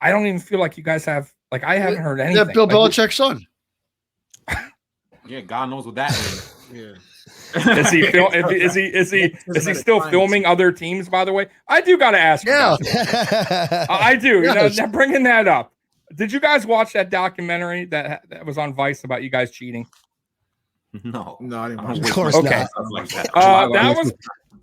I don't even feel like you guys have. Like, I haven't heard anything. That Bill Belichick's son. Yeah, God knows what that is. Yeah. Is he still filming other teams? By the way, I do got to ask. Yeah, I do. Yes. Now bringing that up. Did you guys watch that documentary that was on Vice about you guys cheating? No, I didn't watch Of it. course Okay. not. Like that.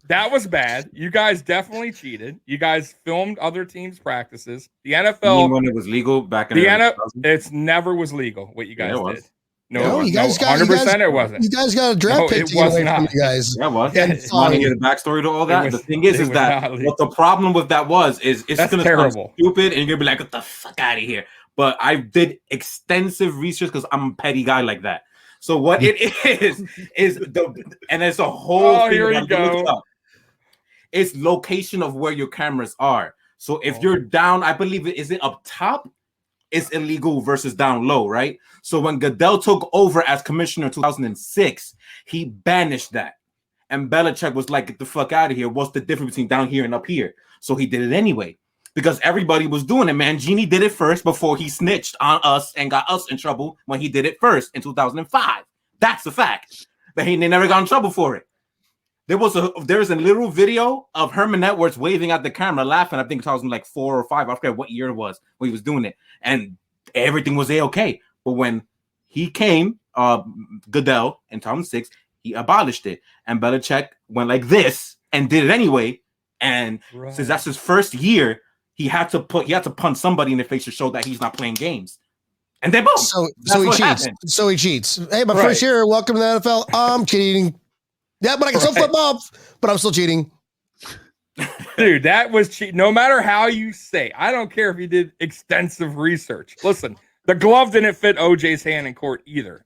That was bad. You guys definitely cheated. You guys filmed other teams' practices. The You mean NFL, when it was legal back in the the NFL, 2000s? it's never was legal what you guys Yeah, it was. did. No, it you guys was. got 100%. It wasn't. You guys got a draft No, pick it to get was away from not. you guys. Yeah, it was. Yeah, You want to hear the backstory to all that? was- The thing is it was that not legal. what the problem with that is it's That's going to sound terrible. stupid, and you're going to be like, "Get the fuck out of here!" But I did extensive research because I'm a petty guy like that. So what it is and it's a whole. Oh, thing here about you go. it. It's location of where your cameras are. So if you're down, I believe is it up top? It's illegal versus down low, right? So when Goodell took over as commissioner in 2006, he banished that. And Belichick was like, get the fuck out of here. What's the difference between down here and up here? So he did it anyway because everybody was doing it, man. Genie did it first before he snitched on us and got us in trouble when he did it first in 2005. That's the fact. But they never got in trouble for it. There's a little video of Herman Edwards waving at the camera, laughing. I think 2004 or 5. I forget what year it was when he was doing it, and everything was okay. But when he came, Goodell in 2006, he abolished it, and Belichick went like this and did it anyway. And since that's his first year, he had to punch somebody in the face to show that he's not playing games. And then boom, So he cheats. happened. So he cheats. Hey, my Right. first year, welcome to the NFL. I'm cheating. Yeah, but I can still flip up, but I'm still cheating. Dude, that was cheat. No matter how you say, I don't care if you did extensive research. Listen, the glove didn't fit OJ's hand in court either.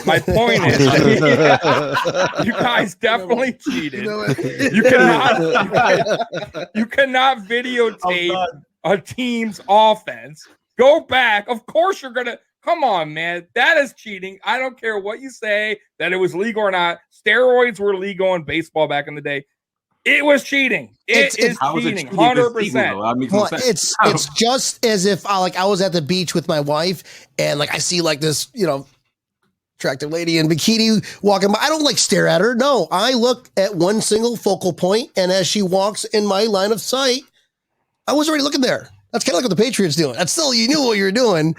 My point is, you guys definitely cheated. You cannot videotape a team's offense. Go back. Of course, you're gonna. Come on, man. That is cheating. I don't care what you say that it was legal or not. Steroids were legal in baseball back in the day. It was cheating. It is How is it cheating. cheating against 100%. Eagle, though? That makes no Well, sense. it's just as if I was at the beach with my wife and like I see like this, attractive lady in bikini walking by. I don't like stare at her. No, I look at one single focal point, and as she walks in my line of sight, I was already looking there. That's kind of like what the Patriots doing. That's still, you knew what you were doing.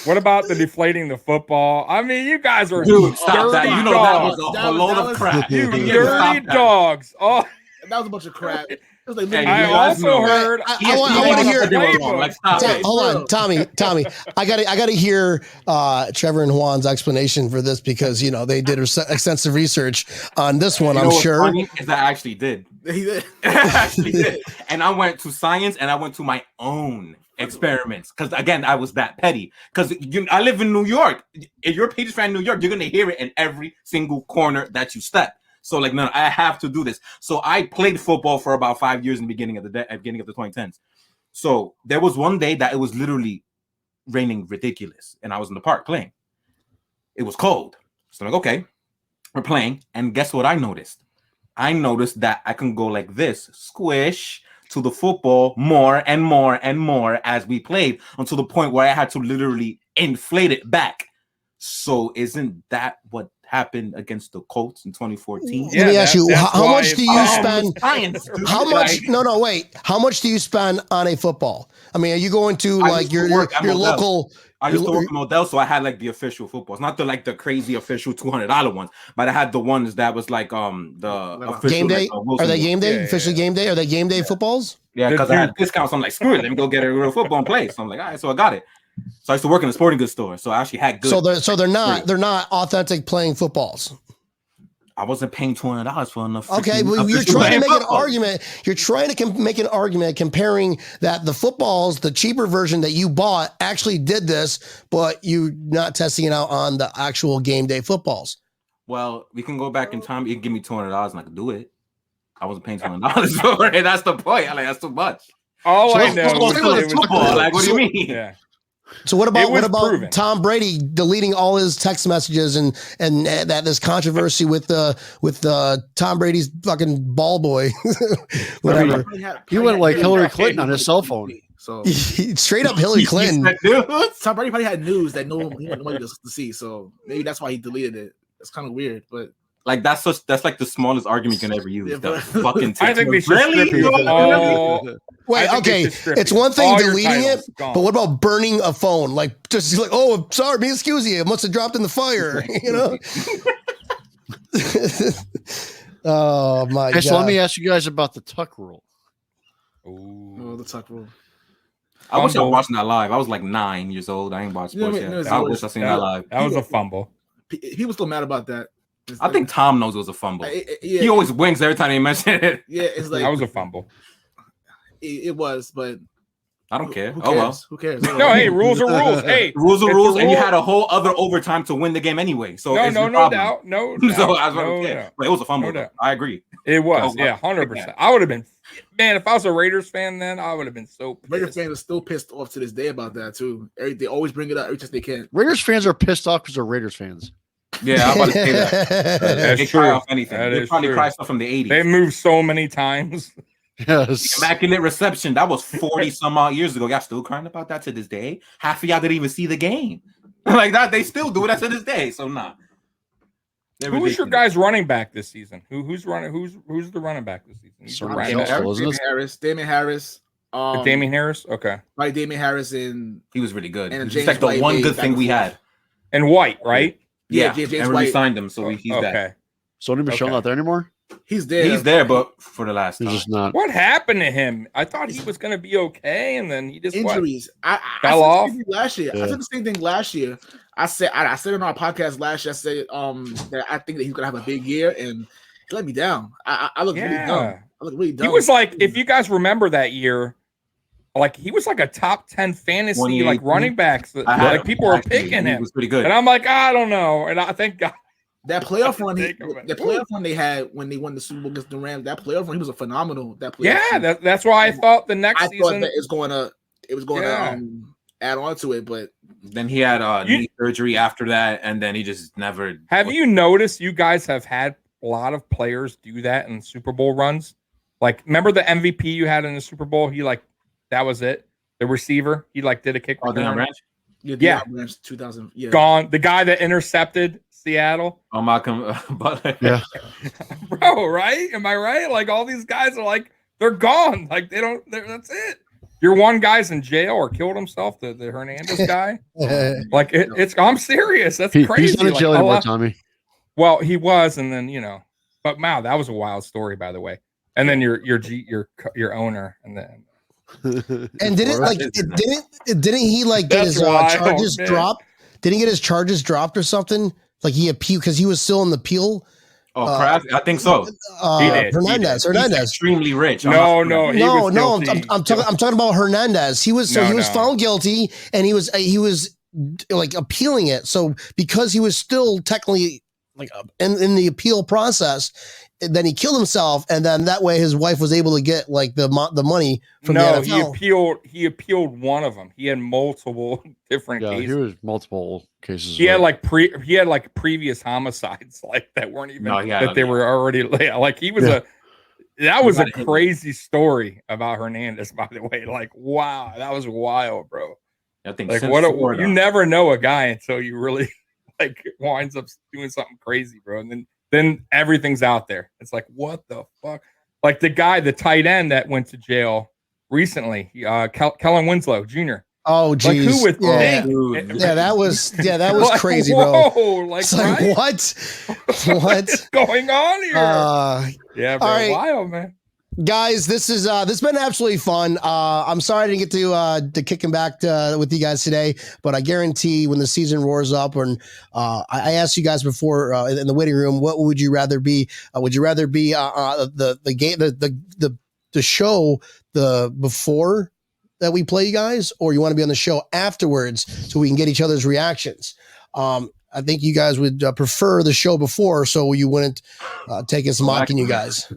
What about the deflating the football? I mean, you guys are Dude, stop that. dirty You know that dogs. was a load of crap. You You dirty dogs. Oh, That was a bunch of crap. It was like, Hey, I you guys also know. heard. I want to hear. Like, stop it. Hold on, Tommy. I gotta hear Trevor and Juan's explanation for this because they did extensive research on this one. You know I'm what's sure. funny is I actually did. he did. I actually did. And I went to science and I went to my own experiments because again I was that petty because I live in New York. If you're a Patriots fan in New York, you're gonna hear it in every single corner that you step. So like, no, I have to do this. So I played football for about 5 years in the beginning of the 2010s. So there was one day that it was literally raining ridiculous, and I was in the park playing. It was cold, so I'm like, okay, we're playing, and guess what I noticed? I noticed that I can go like this, squish to the football more and more and more as we played until the point where I had to literally inflate it back. So isn't that what happened against the Colts in 2014? Let me ask you, how much do you spend? Science, dude. How much? No, wait. How much do you spend on a football? I mean, are you going to like your local? I used to work in Model, so I had like the official footballs, not the crazy official $200 ones, but I had the ones that was like the official game day. Like, Are they game day? Yeah, Officially game day? Are they game day footballs? Yeah, because I had discounts. I'm like, screw it, let me go get a real football and play. So I'm like, all right, so I got it. So I used to work in a sporting goods store, so I actually had good. So they're not authentic playing footballs. I wasn't paying $200 for enough. Okay, well, you're trying to make an argument. You're trying to make an argument comparing that the footballs, the cheaper version that you bought, actually did this, but you're not testing it out on the actual game day footballs. Well, we can go back in time. You can give me $200 and I could do it. I wasn't paying $200 for it. That's the point. I'm like, that's too much. All I know was football. Like, what do you mean? Yeah. So what about proven. Tom Brady deleting all his text messages and that this controversy with Tom Brady's fucking ball boy, whatever. He went like Hillary Clinton on his cell phone. So straight up Hillary Clinton. Tom Brady probably had news that no one wanted to see, so maybe that's why he deleted it. It's kind of weird, but like that's like the smallest argument you can ever use. Yeah, fucking I think they should really? strip you all. Wait, okay. It's one thing deleting it, but what about burning a phone? Like just like, oh, sorry, me excuse you. It must have dropped in the fire, Oh my god. So let me ask you guys about the tuck rule. oh, the tuck rule. I wish I was watching that live. I was like 9 years old. I ain't watched sports yet. I wish I seen that live. That was a fumble. He was still mad about that. I think Tom knows it was a fumble. Yeah, he always winks every time he mentions it. Yeah, it's like That was a fumble. It was, but I don't care. Who Oh well. cares? Who cares? No, hey, rules are rules. Hey, rules are it's rules, a and you rule. had a whole other overtime to win the game anyway. So No it's your doubt. No doubt. So I was no like, doubt. but it was a fumble. No doubt. I agree. It was, Oh, yeah, 100%. I would have been, man, if I was a Raiders fan then, I would have been so pissed. Raiders fans are still pissed off to this day about that too. They always bring it up every chance they can. Raiders fans are pissed off because they're Raiders fans. Yeah, I'm about to say that. That's They true. cry off anything. That They is probably true. cry stuff from the 80s. They moved so many times. Yes. Immaculate reception. That was 40 some odd years ago. Y'all still crying about that to this day. Half of y'all didn't even see the game. Like that, they still do that to this day. So nah. Who's your guy's running back this season? Who's the running back this season? He's the running back. Damian Harris. Damian Harris? Okay. Right, Damian Harris and he was really good. And It's like the White one good thing we had. And White, right? Yeah, James and we White. signed him, so he's okay. back. Sony Michel not there anymore? He's there. He's there, but for the last time. He's just not. What happened to him? I thought he was going to be okay, and then he just injuries. Fell I off last year. Yeah. I said the same thing last year. I said on our podcast last year. I said that I think that he's gonna have a big year, and he let me down. I look really dumb. I look really dumb. He was like, if you guys remember that year, like he was like a top 10 fantasy like running backs. Like people were picking him. He was pretty good. And I'm like, I don't know. And I think that playoff run they had when they won the Super Bowl against the Rams. That playoff run, he was a phenomenal. That's why I thought the next season thought that it was going to add on to it, but then he had knee surgery after that, and then he just never. Have you noticed you guys have had lot of players do that in Super Bowl runs. Like, remember the MVP you had in the Super Bowl? He like that was it. The receiver, he like did a kick return. Yeah, 2000. Yeah, gone. The guy that intercepted Seattle. Oh, Malcolm Butler. Yeah, bro. Right? Am I right? Like all these guys are like they're gone. Like they don't. That's it. Your one guy's in jail or killed himself. The Hernandez guy. Like it's. I'm serious. That's crazy. He's not in jail anymore, Tommy. Well, he was, and then But wow, that was a wild story, by the way. And then your owner, and then. And didn't he like get his charges dropped? Didn't he get his charges dropped or something? Like he appealed because he was still in the appeal. Oh, Kraft? I think so. Hernandez. He's extremely rich. No. I'm talking about Hernandez. He was found guilty, and he was like appealing it. So because he was still technically like in the appeal process, then he killed himself, and then that way his wife was able to get like the money from the NFL. He appealed one of them. He had multiple different cases. He was multiple cases. He had like previous homicides like that weren't even they were already like he was that was a crazy story about Hernandez, by the way. Like wow, that was wild, bro. I think like you never know a guy until you really like winds up doing something crazy, bro, and then everything's out there. It's like, what the fuck? Like the tight end that went to jail recently, Kellen Winslow Jr. Oh, geez. Like, who would think? That was like, crazy, bro. Like what? What's going on here? Yeah, bro. All right. Wild, man. Guys, this has been absolutely fun. I'm sorry I didn't get to kick him back with you guys today, but I guarantee when the season roars up, and I asked you guys before in the waiting room, what would you rather be? Would you rather be the game, the show before that we play you guys, or you want to be on the show afterwards so we can get each other's reactions? I think you guys would prefer the show before, so you wouldn't take us mocking you guys.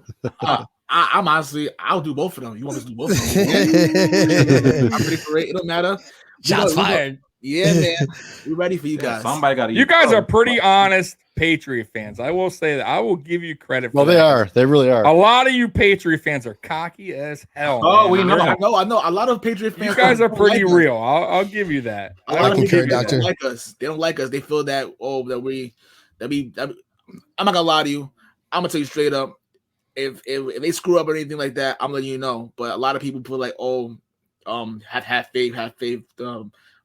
I'm honestly, I'll do both of them. You want me to do both of them? I'm ready for it. It don't matter. Shots fired. Yeah, man. We're ready for you guys. Somebody got to. You guys are pretty honest Patriot fans. I will say that. I will give you credit for that. Well, they are. They really are. A lot of you Patriot fans are cocky as hell. Oh, man. We know. I know. A lot of Patriot fans. You guys are pretty real. I'll give you that. A lot of Patriot fans don't like us. They don't like us. They feel that I'm not gonna lie to you. I'm gonna tell you straight up. If they screw up or anything like that, I'm letting you know. But a lot of people feel like, have faith.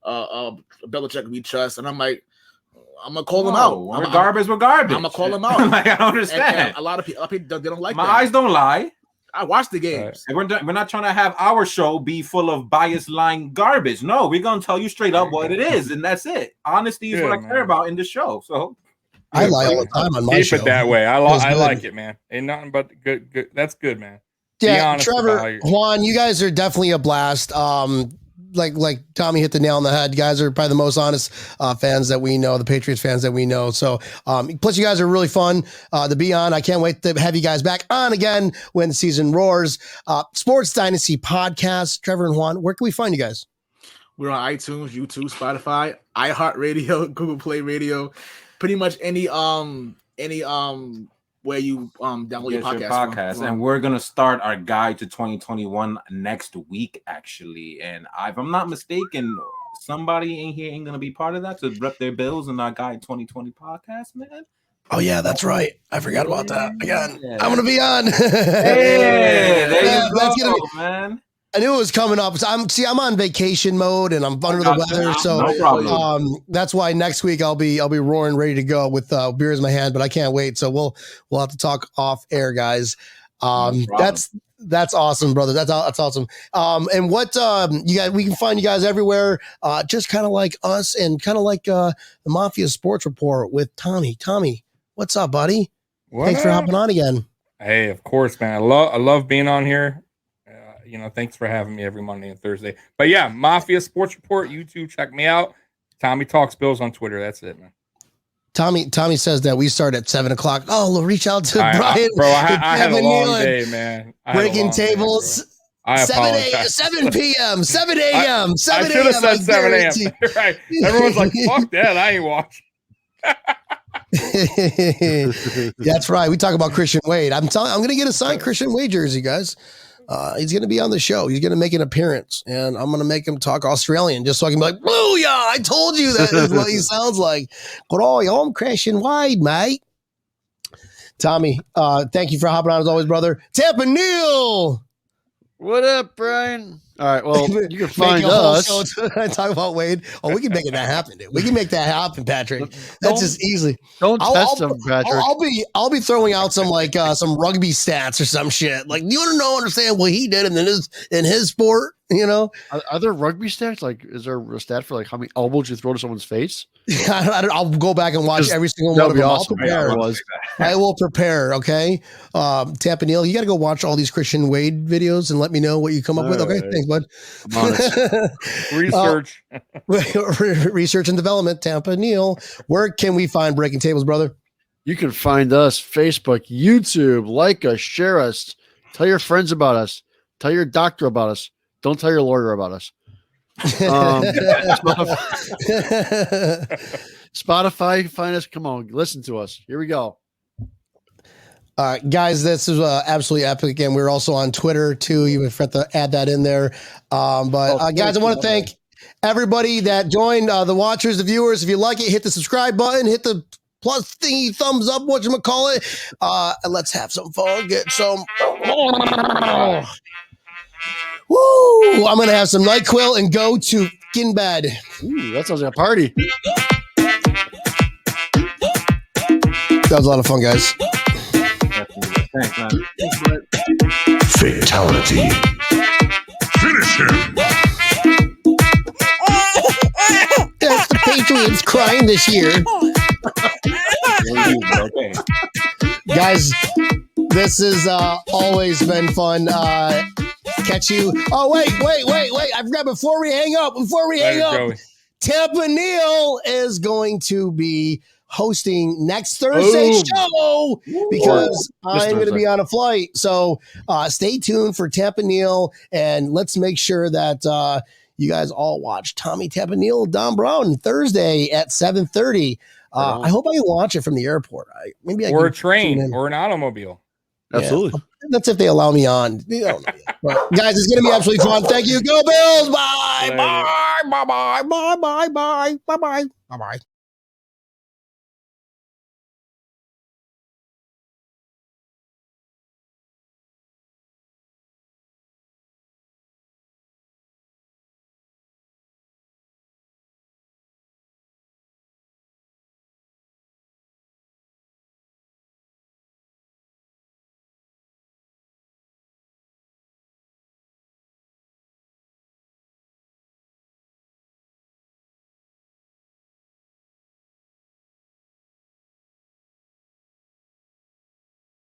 Belichick we trust, and I'm like, I'm gonna call them out. We're garbage. I'm gonna call them out. Like, I don't understand. And a lot of people they don't like. My eyes don't lie. I watch the games. Right. We're not trying to have our show be full of biased lying garbage. No, we're gonna tell you straight up what it is, and that's it. Honesty is what I care about in the show. So. I lie all the time on my show. Keep it that way. I like it, man. Ain't nothing but good. That's good, man. Yeah, Trevor, Juan, you guys are definitely a blast. Like Tommy hit the nail on the head. You guys are probably the most honest fans that we know, the Patriots fans that we know. So, plus you guys are really fun to be on. I can't wait to have you guys back on again when the season roars. Sports Dynasty Podcast. Trevor and Juan, where can we find you guys? We're on iTunes, YouTube, Spotify, iHeartRadio, Google Play Radio. Pretty much any where you download your podcast. And we're gonna start our guide to 2021 next week, actually. And if I'm not mistaken, somebody in here ain't gonna be part of that to rep their bills in our guide 2020 podcast, man. Oh yeah, that's right. I forgot about that again. Yeah. I'm gonna be on. Hey, there you go, man. I knew it was coming up. I'm on vacation mode and I'm under the weather, so that's why next week I'll be roaring, ready to go with beers in my hand. But I can't wait. So we'll have to talk off air, guys. That's awesome, brother. That's awesome. And what you guys, we can find you guys everywhere. Just kind of like us and kind of like the Mafia Sports Report with Tommy. Tommy, what's up, buddy? Thanks for hopping on again. Hey, of course, man. I love being on here. Thanks for having me every Monday and Thursday. But yeah, Mafia Sports Report, YouTube, check me out. Tommy Talks Bills on Twitter. That's it, man. Tommy says that we start at 7:00. Oh, we'll reach out to Brian. I had a long day, man. Breaking tables. Day, 7 p.m. 7 a.m. 7 a.m. I should have said 7 a.m. Right. Everyone's like, fuck that. I ain't watching. That's right. We talk about Christian Wade. I'm going to get a signed Christian Wade jersey, guys. He's going to be on the show. He's going to make an appearance, and I'm going to make him talk Australian just so I can be like, "Booyah! I told you that is what he sounds like." But I'm Christian Wade, mate. Tommy, thank you for hopping on as always, brother. Tampa Neil. What up, Brian? All right, well, you can find us. Talk about Wade. Oh, we can make that happen, dude. We can make that happen, Patrick. That's just easily. Don't test him, Patrick. I'll be throwing out some some rugby stats or some shit. Like, you want to understand what he did in his sport? You know, are there rugby stats? Like, is there a stat for like how many elbows you throw to someone's face? I'll go back and watch every single one of them. Awesome. I will prepare. Okay, Tampa Neil, you got to go watch all these Christian Wade videos and let me know what you come up with. Okay, thanks, bud. I'm honest. Research, research and development. Tampa Neil, where can we find Breaking Tables, brother? You can find us Facebook, YouTube. Like us, share us, tell your friends about us, tell your doctor about us. Don't tell your lawyer about us. Spotify, find us. Come on, listen to us. Here we go. Guys, this is absolutely epic. Again, we're also on Twitter too. You have to add that in there. Guys, I want to thank everybody that joined, the watchers, the viewers. If you like it, hit the subscribe button, hit the plus thingy, thumbs up, whatchamacallit. And let's have some fun. Get some. Woo! I'm going to have some NyQuil and go to in bed. Ooh, that sounds like a party. That was a lot of fun, guys. Thanks, man. Fatality. Finish him. That's the Patriots crying this year. Okay. Guys, this has always been fun. Catch you. Oh, wait. I forgot before we hang up. Tampa Neil is going to be hosting next Thursday's show because I'm going to be on a flight. So stay tuned for Tampa Neil, and let's make sure that you guys all watch Tommy Tampa Neil, Don Brown Thursday at 7:30. I hope I can watch it from the airport. Or a train or an automobile. Absolutely. Yeah. That's if they allow me on. But, guys, it's going to be absolutely fun. Thank you. Go Bills. Bye. Bye. Bye. Bye. Bye. Bye. Bye. Bye. Bye. Bye. Bye.